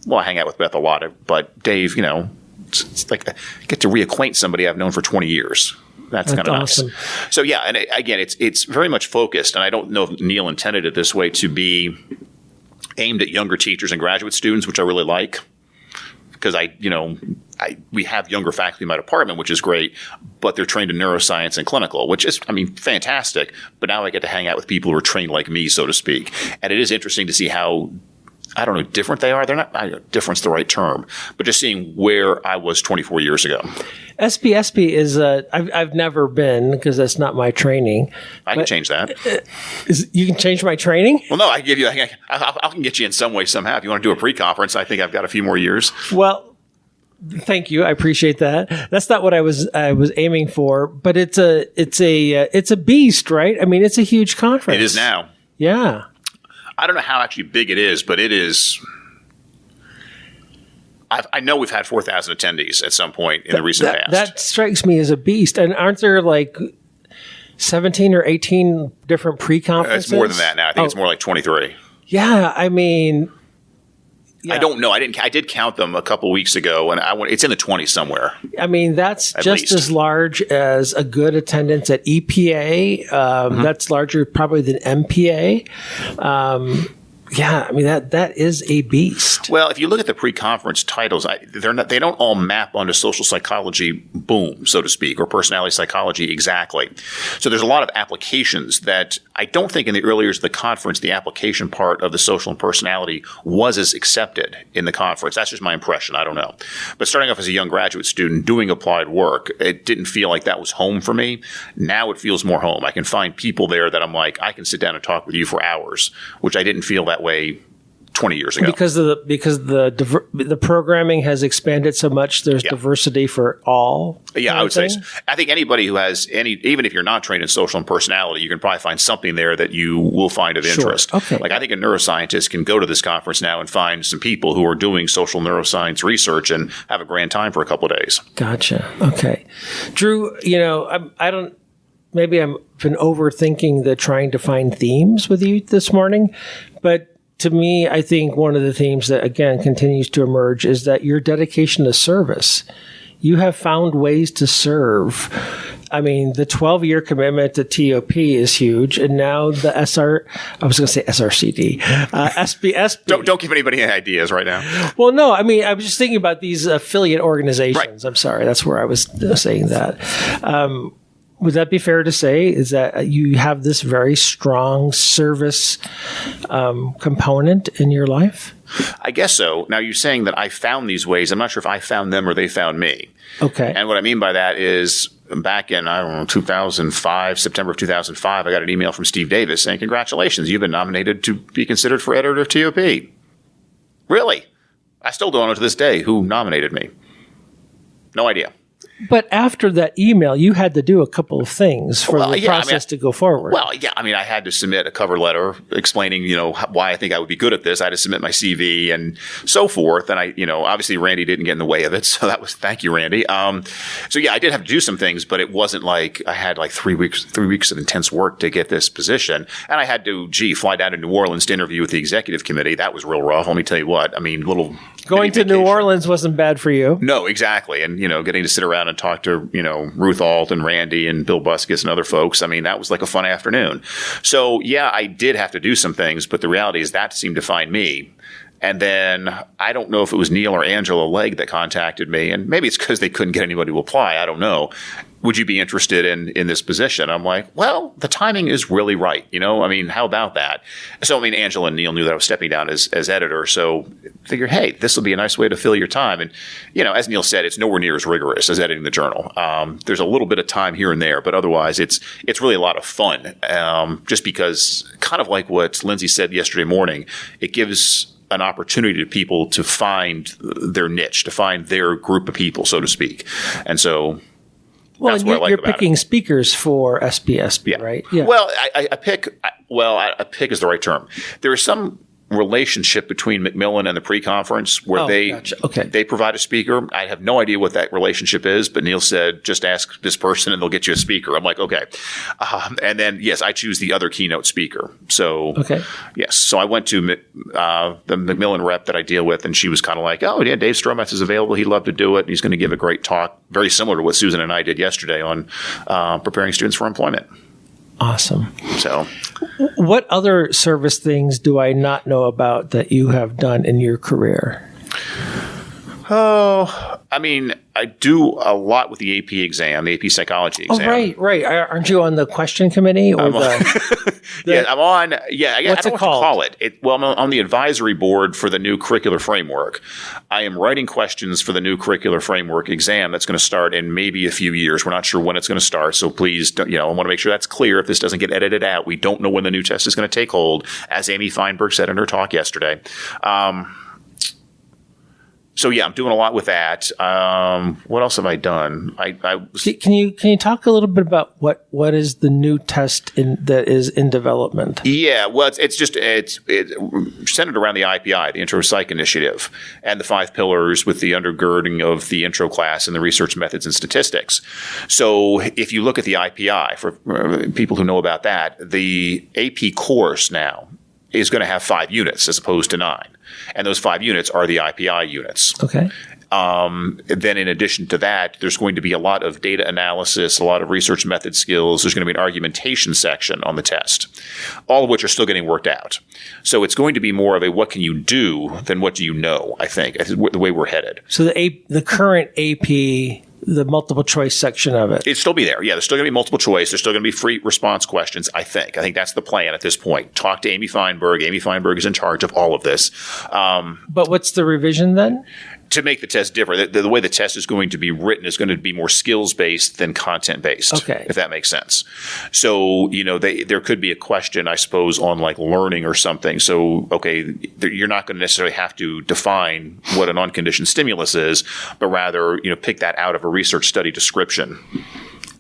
well, I hang out with Beth a lot, but Dave, it's like I get to reacquaint somebody I've known for 20 years. That's kind of awesome. Nice. So yeah, and again, it's very much focused, and I don't know if Neil intended it this way to be aimed at younger teachers and graduate students, which I really like, because we have younger faculty in my department, which is great, but they're trained in neuroscience and clinical, which is, fantastic. But now I get to hang out with people who are trained like me, so to speak, and it is interesting to see how, I don't know, different they are. They're not, different's the right term, but just seeing where I was 24 years ago. SPSP is, I've never been because that's not my training. I can change that. You can change my training? Well, no, I can get you in some way, somehow. If you want to do a pre-conference, I think I've got a few more years. Well, thank you. I appreciate that. That's not what I was aiming for, but it's a beast, right? I mean, it's a huge conference. It is now. Yeah. I don't know how actually big it is, but it is. I know we've had 4,000 attendees at some point in the recent past. That strikes me as a beast. And aren't there like 17 or 18 different pre-conferences? It's more than that now. I think it's more like 23. Yeah, I don't know. I did count them a couple weeks ago, and it's in the 20s somewhere. I mean, that's just least. as large as a good attendance at EPA. That's larger probably than MPA. Yeah, I mean that is a beast. Well, if you look at the pre-conference titles, they don't all map onto social psychology, boom, so to speak, or personality psychology exactly. So there's a lot of applications that I don't think in the early years of the conference, the application part of the social and personality was as accepted in the conference. That's just my impression. I don't know. But starting off as a young graduate student doing applied work, it didn't feel like that was home for me. Now it feels more home. I can find people there that I'm like, I can sit down and talk with you for hours, which I didn't feel that way 20 years ago. Because the programming has expanded so much, there's diversity for all. Yeah, I would say so. I think anybody who has even if you're not trained in social and personality, you can probably find something there that you will find of interest. Okay. Like I think a neuroscientist can go to this conference now and find some people who are doing social neuroscience research and have a grand time for a couple of days. Gotcha. Okay. Drew, maybe I've been overthinking the trying to find themes with you this morning, but to me, I think one of the themes that, again, continues to emerge is that your dedication to service. You have found ways to serve. I mean, the 12-year commitment to TOP is huge, and now the SRCD, SPSP. Don't give anybody any ideas right now. Well, no, I mean, I was just thinking about these affiliate organizations. Right. I'm sorry, that's where I was saying that. Would that be fair to say, is that you have this very strong service component in your life? I guess so. Now, you're saying that I found these ways. I'm not sure if I found them or they found me. Okay. And what I mean by that is back in, 2005, September of 2005, I got an email from Steve Davis saying, congratulations, you've been nominated to be considered for editor of TOP. Really? I still don't know to this day who nominated me. No idea. But after that email, you had to do a couple of things for the process to go forward. Well, yeah. I mean, I had to submit a cover letter explaining, why I think I would be good at this. I had to submit my CV and so forth. And obviously Randy didn't get in the way of it. So thank you, Randy. I did have to do some things, but it wasn't like I had like 3 weeks of intense work to get this position. And I had to, fly down to New Orleans to interview with the executive committee. That was real rough. Let me tell you what. I mean, going to New Orleans wasn't bad for you. No, exactly. And, getting to sit around and talk to, Ruth Alt and Randy and Bill Buskus and other folks. I mean, that was like a fun afternoon. So, yeah, I did have to do some things, but the reality is that seemed to find me. And then I don't know if it was Neil or Angela Legg that contacted me, and maybe it's because they couldn't get anybody to apply. I don't know. Would you be interested in this position? I'm like, well, the timing is really right. How about that? So, Angela and Neil knew that I was stepping down as editor. So I figured, hey, this will be a nice way to fill your time. And, as Neil said, it's nowhere near as rigorous as editing the journal. There's a little bit of time here and there, but otherwise it's really a lot of fun. Just because kind of like what Lindsay said yesterday morning, it gives an opportunity to people to find their niche, to find their group of people, so to speak. And so that's what I like you're about picking it. speakers for SPSP, right? Yeah. Well, I pick is the right term. There is some relationship between Macmillan and the pre-conference where they provide a speaker. I have no idea what that relationship is, but Neil said, just ask this person and they'll get you a speaker. I'm like, okay. And then, yes, I choose the other keynote speaker. So, yes. So I went to the Macmillan rep that I deal with, and she was kind of like, oh, yeah, Dave Strometz is available. He'd love to do it. And he's going to give a great talk, very similar to what Susan and I did yesterday on preparing students for employment. Awesome. So, what other service things do I not know about that you have done in your career? Oh, I do a lot with the AP exam, the AP psychology exam. Oh, right. Aren't you on the question committee? Or I'm on. I don't know what to call it. I'm on the advisory board for the new curricular framework. I am writing questions for the new curricular framework exam that's going to start in maybe a few years. We're not sure when it's going to start, so please, I want to make sure that's clear. If this doesn't get edited out, we don't know when the new test is going to take hold, as Amy Feinberg said in her talk yesterday. So I'm doing a lot with that. What else have I done? Can you talk a little bit about what is the new test that is in development? Yeah, well, it's centered around the IPI, the Intro Psych Initiative, and the 5 pillars with the undergirding of the intro class and the research methods and statistics. So if you look at the IPI, for people who know about that, the AP course now is going to have 5 units as opposed to 9. And those 5 units are the IPI units. Okay. Then in addition to that, there's going to be a lot of data analysis, a lot of research method skills. There's going to be an argumentation section on the test, all of which are still getting worked out. So it's going to be more of a what can you do than what do you know, I think, is the way we're headed. So the current AP, the multiple choice section of it. It'd still be there. Yeah, there's still going to be multiple choice. There's still going to be free response questions, I think. I think that's the plan at this point. Talk to Amy Feinberg. Amy Feinberg is in charge of all of this. But what's the revision then? To make the test different, the way the test is going to be written is going to be more skills-based than content-based, okay, if that makes sense. So, there could be a question, I suppose, on like learning or something. So, okay, you're not going to necessarily have to define what an unconditioned stimulus is, but rather, pick that out of a research study description.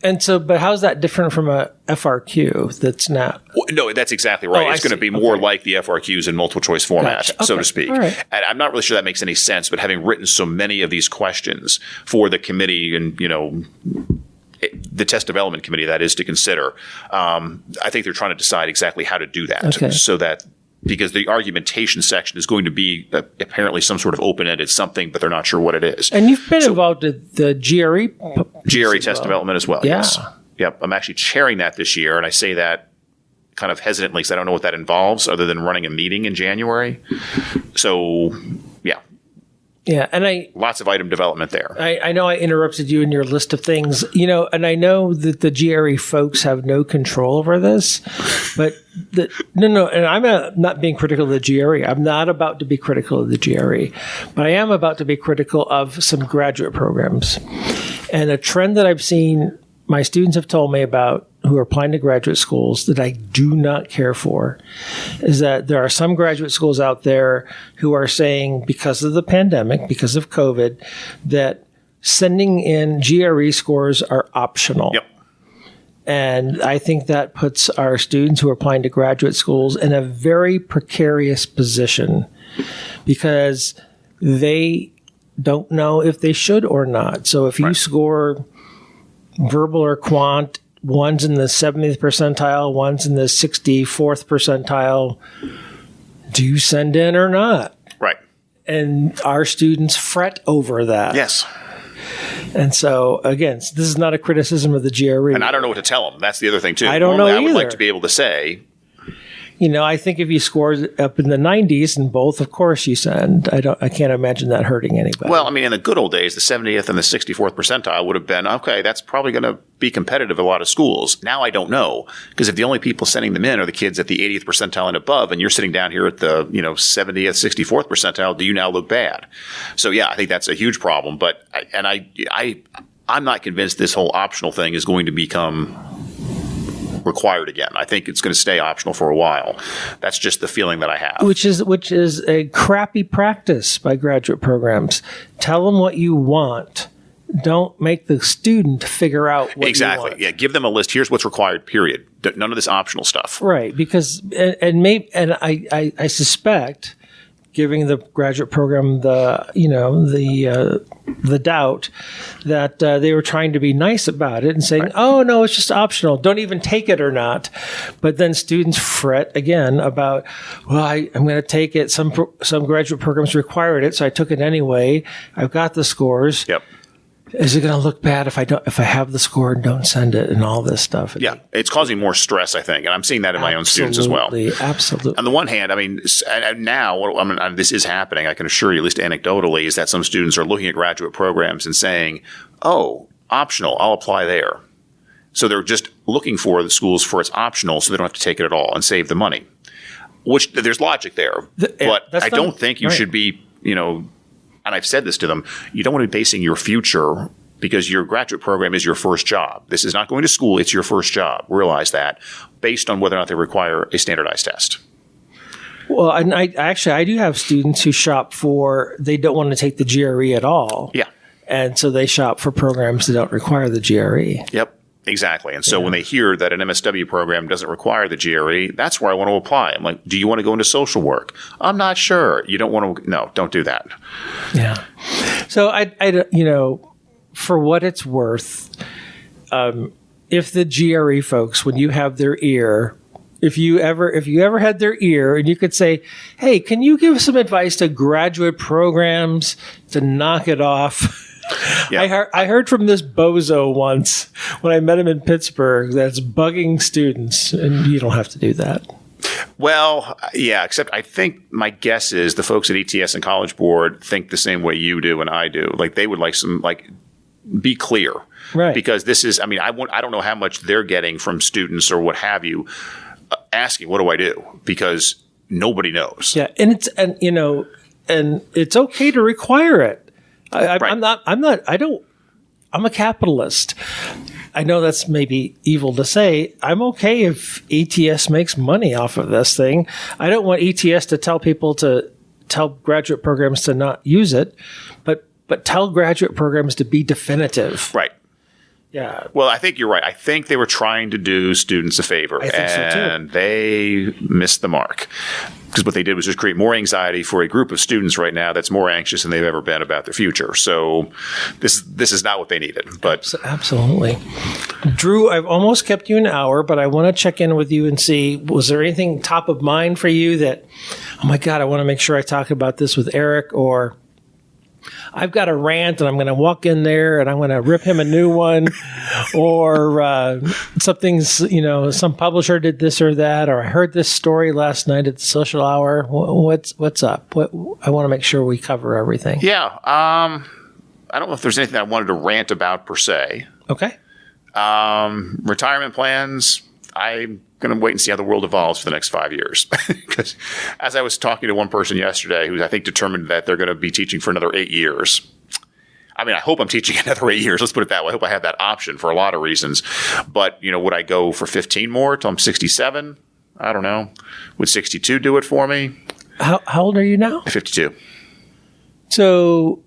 And so, but how's that different from a FRQ that's not? No, that's exactly right. Oh, it's going to be more like the FRQs in multiple choice format, Gotcha. so Okay. to speak. All right. And I'm not really sure that makes any sense, but having written so many of these questions for the committee and, the test development committee that is to consider, I think they're trying to decide exactly how to do that Okay. so that because the argumentation section is going to be apparently some sort of open-ended something, but they're not sure what it is. And you've been involved in the GRE GRE test development as well, Yeah. yes. Yep, I'm actually chairing that this year, and I say that kind of hesitantly because I don't know what that involves other than running a meeting in January. So, yeah, Yeah, and lots of item development there. I know I interrupted you in your list of things, and I know that the GRE folks have no control over this, but no, and I'm not being critical of the GRE. I'm not about to be critical of the GRE, but I am about to be critical of some graduate programs. And a trend that I've seen my students have told me about who are applying to graduate schools that I do not care for is that there are some graduate schools out there who are saying because of the pandemic, because of COVID, that sending in GRE scores are optional. Yep. And I think that puts our students who are applying to graduate schools in a very precarious position because they don't know if they should or not. So if you score verbal or quant, one's in the 70th percentile, one's in the 64th percentile, do you send in or not? Right. And our students fret over that. Yes. And so, again, this is not a criticism of the GRE. And I don't know what to tell them. That's the other thing, too. I don't Normally, know I would either. like to be able to say, I think if you score up in the 90s in both, of course you send. I can't imagine that hurting anybody. well, I mean, in the good old days, the 70th and the 64th percentile would have been, okay, that's probably going to be competitive at a lot of schools. Now I don't know, because if the only people sending them in are the kids at the 80th percentile and above, and you're sitting down here at the 70th, 64th percentile, do you now look bad? So, yeah, I think that's a huge problem. But I'm not convinced this whole optional thing is going to become required again. I think it's going to stay optional for a while. That's just the feeling that I have. Which is a crappy practice by graduate programs. Tell them what you want. Don't make the student figure out what Exactly. you want. Yeah. Give them a list. Here's what's required, period. None of this optional stuff. Right. Because, I suspect, giving the graduate program the doubt that they were trying to be nice about it and saying, oh, no, it's just optional. Don't even take it or not. But then students fret again about, well, I'm going to take it. Some graduate programs required it, so I took it anyway. I've got the scores. Yep. Is it going to look bad if I have the score and don't send it and all this stuff? Yeah. It's causing more stress, I think. And I'm seeing that in my own students as well. Absolutely. On the one hand, I mean, and now this is happening, I can assure you, at least anecdotally, is that some students are looking at graduate programs and saying, oh, optional, I'll apply there. So they're just looking for the schools for it's optional so they don't have to take it at all and save the money, which there's logic there. But I don't think you should be, and I've said this to them, you don't want to be basing your future because your graduate program is your first job. This is not going to school. It's your first job. Realize that based on whether or not they require a standardized test. Well, and I do have students who shop they don't want to take the GRE at all. Yeah. And so they shop for programs that don't require the GRE. Yep. Exactly. And so when they hear that an MSW program doesn't require the GRE, that's where I want to apply. I'm like, do you want to go into social work? I'm not sure. You don't want to. No, don't do that. Yeah. So for what it's worth, if the GRE folks, when you have their ear, if you ever had their ear and you could say, hey, can you give some advice to graduate programs to knock it off? Yeah. I heard from this bozo once when I met him in Pittsburgh that's bugging students, and you don't have to do that. Well, yeah, except I think my guess is the folks at ETS and College Board think the same way you do and I do. Like they would like some, like, be clear. Right. Because this is, I mean, I don't know how much they're getting from students or what have you asking, what do I do? Because nobody knows. Yeah. And it's okay to require it. I'm a capitalist. I know that's maybe evil to say. I'm okay if ETS makes money off of this thing. I don't want ETS to tell graduate programs to not use it, but tell graduate programs to be definitive. Right. Yeah. Well, I think you're right. I think they were trying to do students a favor, I think so too. And they missed the mark. Because what they did was just create more anxiety for a group of students right now that's more anxious than they've ever been about their future. So this is not what they needed. But absolutely. Drew, I've almost kept you an hour, but I want to check in with you and see, was there anything top of mind for you that, oh my God, I want to make sure I talk about this with Eric, or I've got a rant and I'm going to walk in there and I'm going to rip him a new one, or some publisher did this or that, or I heard this story last night at the social hour. What's up? I want to make sure we cover everything. Yeah. I don't know if there's anything I wanted to rant about per se. Okay. Retirement plans, I'm going to wait and see how the world evolves for the next 5 years. Because as I was talking to one person yesterday who's, I think, determined that they're going to be teaching for another 8 years. I mean, I hope I'm teaching another 8 years. Let's put it that way. I hope I have that option for a lot of reasons. But, would I go for 15 more till I'm 67? I don't know. Would 62 do it for me? How old are you now? 52. So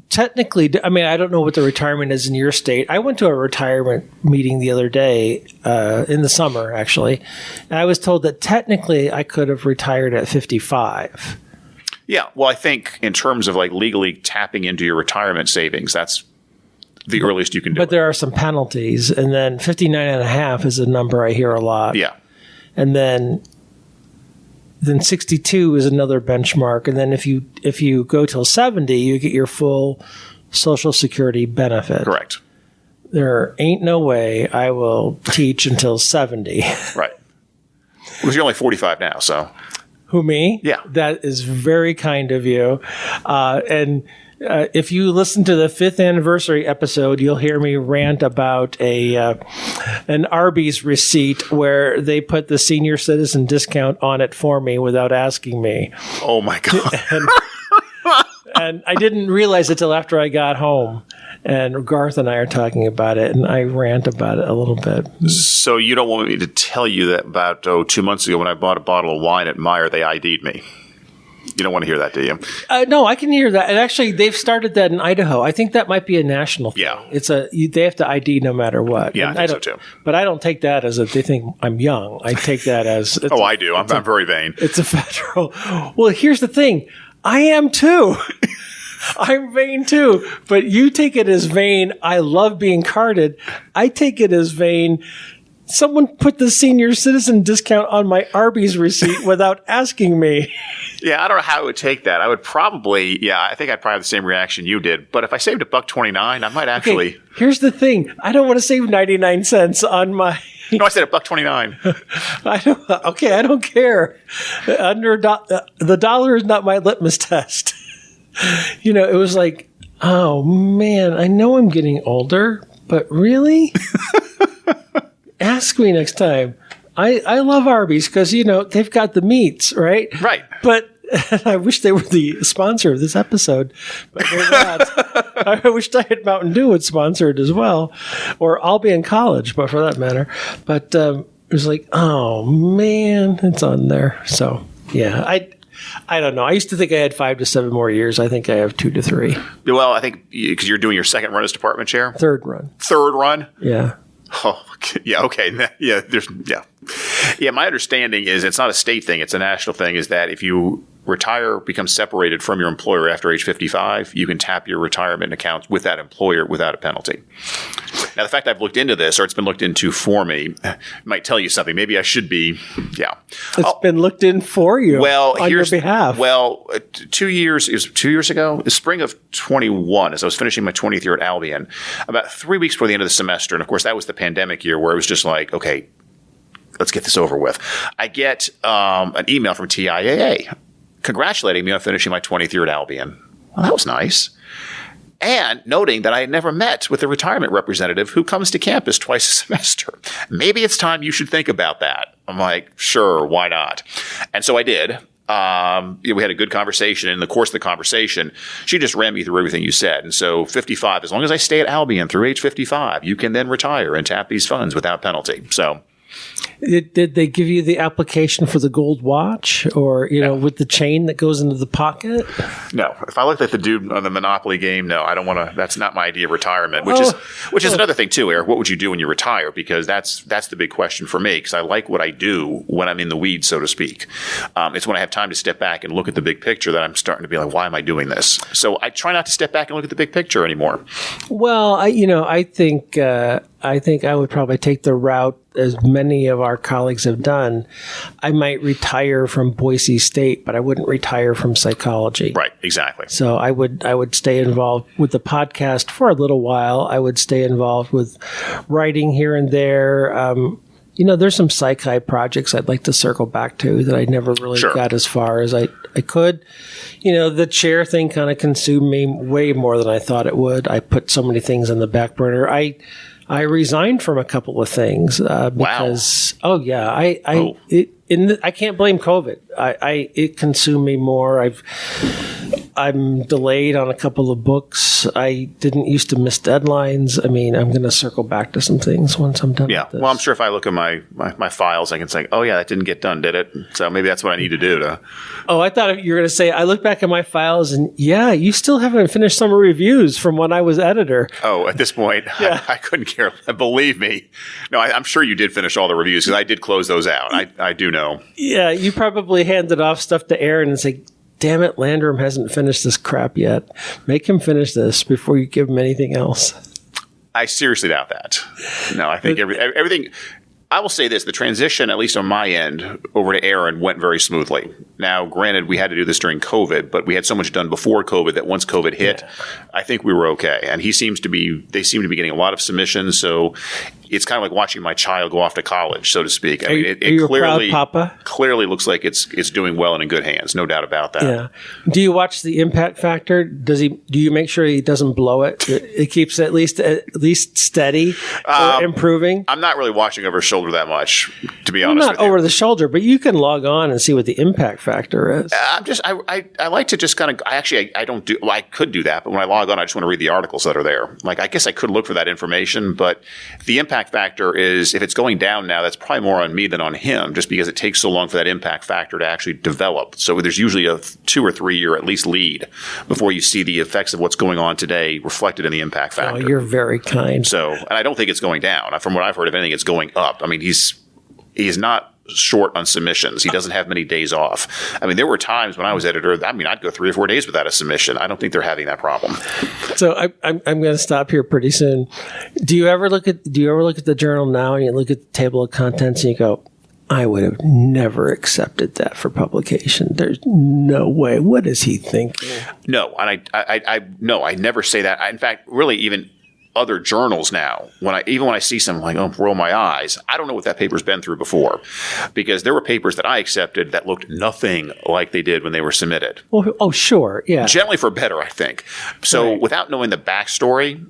technically, I mean, I don't know what the retirement is in your state. I went to a retirement meeting the other day in the summer, actually, and I was told that technically I could have retired at 55. Yeah, well, I think in terms of like legally tapping into your retirement savings, that's the earliest you can do it. But there are some penalties, and then 59 and a half is a number I hear a lot. Yeah. And then 62 is another benchmark. And then if you go till 70, you get your full Social Security benefit. Correct. There ain't no way I will teach until 70. Right. Because you're only 45 now, so. Who, me? Yeah. That is very kind of you. If you listen to the 5th anniversary episode, you'll hear me rant about an Arby's receipt where they put the senior citizen discount on it for me without asking me. Oh, my God. And I didn't realize it till after I got home. And Garth and I are talking about it, and I rant about it a little bit. So you don't want me to tell you that about 2 months ago when I bought a bottle of wine at Meijer, they ID'd me. You don't want to hear that, do you? No, I can hear that. And actually, they've started that in Idaho. I think that might be a national thing. Yeah. They have to ID no matter what. Yeah, I think so too. But I don't take that as if they think I'm young. I take that as... I do. I'm very vain. It's a federal... Well, here's the thing. I am too. I'm vain too. But you take it as vain. I love being carded. I take it as vain. Someone put the senior citizen discount on my Arby's receipt without asking me. Yeah, I don't know how I would take that. I would probably, I think I'd probably have the same reaction you did. But if I saved $1.29, I might actually. Okay, here's the thing. I don't want to save 99 cents on my. No, I said $1.29. I don't care. The dollar is not my litmus test. It was like, oh man, I know I'm getting older, but really? Ask me next time. I love Arby's because, they've got the meats, right? Right. But I wish they were the sponsor of this episode, but they're not. I wish Diet Mountain Dew would sponsor it as well, or Albion College, but for that matter. But it was like, oh, man, it's on there. So, yeah, I don't know. I used to think I had 5 to 7 more years. I think I have 2 to 3. Well, I think because you're doing your second run as department chair? Third run. Third run? Yeah. Oh, yeah, okay. Yeah, Yeah, my understanding is it's not a state thing, it's a national thing, is that if you retire, become separated from your employer after age 55, you can tap your retirement accounts with that employer without a penalty. Now, the fact I've looked into this, or it's been looked into for me, might tell you something. Maybe I should be, It's been looked in for you on your behalf. Well, it was 2 years ago, the spring of 21, as I was finishing my 20th year at Albion, about 3 weeks before the end of the semester, and of course that was the pandemic year where it was just like, okay, let's get this over with. I get an email from TIAA congratulating me on finishing my 20th year at Albion. Well, that was nice. And noting that I had never met with a retirement representative who comes to campus twice a semester. Maybe it's time you should think about that. I'm like, sure, why not? And so I did. We had a good conversation. In the course of the conversation, she just ran me through everything you said. And so 55, as long as I stay at Albion through age 55, you can then retire and tap these funds without penalty. So did they give you the application for the gold watch or, with the chain that goes into the pocket? No. If I looked like the dude on the Monopoly game, no, I don't want to. That's not my idea of retirement, which is another thing too, Eric. What would you do when you retire? Because that's the big question for me, because I like what I do when I'm in the weeds, so to speak. It's when I have time to step back and look at the big picture that I'm starting to be like, why am I doing this? So I try not to step back and look at the big picture anymore. Well, I think I would probably take the route as many of our colleagues have done. I might retire from Boise State, but I wouldn't retire from psychology. Right, exactly. So I would stay involved with the podcast for a little while. I would stay involved with writing here and there. There's some psych projects I'd like to circle back to that I never really got as far as I could. The chair thing kind of consumed me way more than I thought it would. I put so many things on the back burner. I resigned from a couple of things because, I can't blame COVID. It consumed me more. I'm delayed on a couple of books. I didn't used to miss deadlines. I mean, I'm going to circle back to some things once I'm done with this. Well, I'm sure if I look at my files, I can say, oh, yeah, that didn't get done, did it? So maybe that's what I need to do. Oh, I thought you were going to say, I look back at my files and, you still haven't finished some reviews from when I was editor. Oh, at this point, I couldn't care. Believe me. No, I'm sure you did finish all the reviews because I did close those out. I do know. Yeah, you probably handed off stuff to Aaron and say, damn it, Landrum hasn't finished this crap yet. Make him finish this before you give him anything else. I seriously doubt that. No, I think everything. I will say this, the transition, at least on my end, over to Aaron went very smoothly. Now, granted, we had to do this during COVID, but we had so much done before COVID that once COVID hit, I think we were okay. And they seem to be getting a lot of submissions, so it's kind of like watching my child go off to college, so to speak. I mean, it clearly, proud papa? Clearly looks like it's doing well and in good hands, no doubt about that. Yeah. Do you watch the impact factor? Do you make sure he doesn't blow it? It keeps at least steady or improving? I'm not really watching over his shoulder that much, to be honest with you. Not over the shoulder, but you can log on and see what the impact factor is. I like to just kind of, I don't do, well, I could do that, but when I log on, I just want to read the articles that are there. Like, I guess I could look for that information, but the impact factor is, if it's going down now, that's probably more on me than on him, just because it takes so long for that impact factor to actually develop. So there's usually a 2 or 3 year at least lead before you see the effects of what's going on today reflected in the impact factor. Oh, you're very kind. So, and I don't think it's going down. From what I've heard, if anything, it's going up. I mean, he's not short on submissions. He doesn't have many days off. I mean, there were times when I was editor, I'd go 3 or 4 days without a submission. I don't think they're having that problem. So I'm going to stop here pretty soon. Do you ever look at the journal now and you look at the table of contents and you go, I would have never accepted that for publication. There's no way. What is he thinking? No, and I never say that. In fact, really, even other journals now, when I see something like, roll my eyes, I don't know what that paper's been through before, because there were papers that I accepted that looked nothing like they did when they were submitted. Oh, sure, yeah. Generally for better, I think. So without knowing the backstory,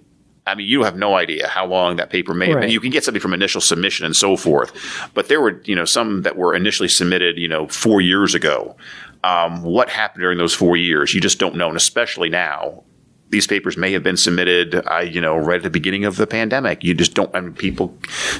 I mean, you have no idea how long that paper may have been. You can get something from initial submission and so forth, but there were, some that were initially submitted, 4 years ago. What happened during those 4 years? You just don't know, and especially now. These papers may have been submitted, right at the beginning of the pandemic. You just don't. I mean,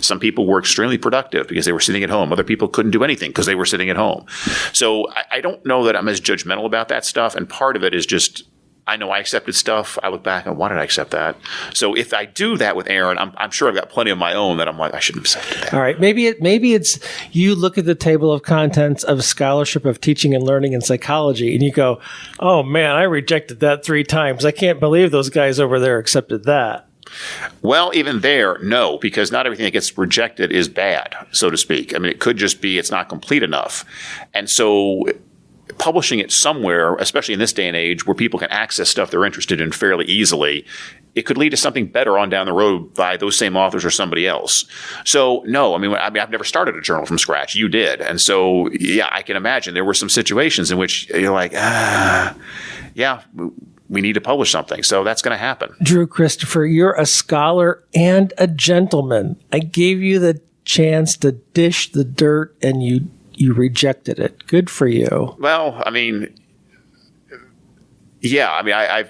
some people were extremely productive because they were sitting at home. Other people couldn't do anything because they were sitting at home. So I don't know that I'm as judgmental about that stuff. And part of it is just, I know I accepted stuff. I look back and why did I accept that? So if I do that with Aaron, I'm sure I've got plenty of my own that I'm like, I shouldn't have accepted that. All right. Maybe it's you look at the table of contents of Scholarship of Teaching and Learning in Psychology and you go, oh man, I rejected that 3 times. I can't believe those guys over there accepted that. Well, even there, no, because not everything that gets rejected is bad, so to speak. I mean, it could just be it's not complete enough. And so publishing it somewhere, especially in this day and age where people can access stuff they're interested in fairly easily, it could lead to something better on down the road by those same authors or somebody else. So, no, I mean, I've never started a journal from scratch. You did. And so, yeah, I can imagine there were some situations in which you're like, yeah, we need to publish something. So that's going to happen. Drew Christopher, you're a scholar and a gentleman. I gave you the chance to dish the dirt and you rejected it. Good for you. Well, I mean, yeah, I mean, I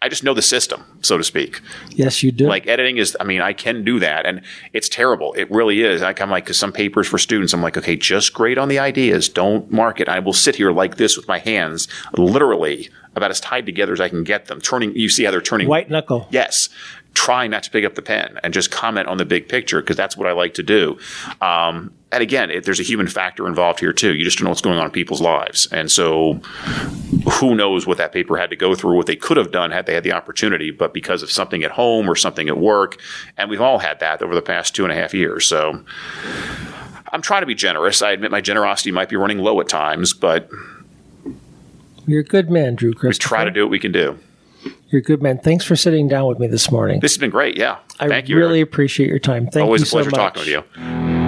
just know the system, so to speak. Yes, you do. Like editing is, I mean, I can do that, and it's terrible. It really is. I'm like, cause some papers for students, I'm like, okay, just grade on the ideas, don't mark it. I will sit here like this with my hands, literally about as tied together as I can get them. You see how they're turning white knuckle. Yes. Trying not to pick up the pen and just comment on the big picture, because that's what I like to do. And again, there's a human factor involved here too. You just don't know what's going on in people's lives. And so who knows what that paper had to go through, what they could have done had they had the opportunity, but because of something at home or something at work, and we've all had that over the past 2.5 years. So I'm trying to be generous. I admit my generosity might be running low at times, but you're a good man, Drew Christopher. We try to do what we can do. You're a good man. Thanks for sitting down with me this morning. This has been great. Yeah. Thank you. I really appreciate your time. Thank you so much. Always a pleasure talking with you.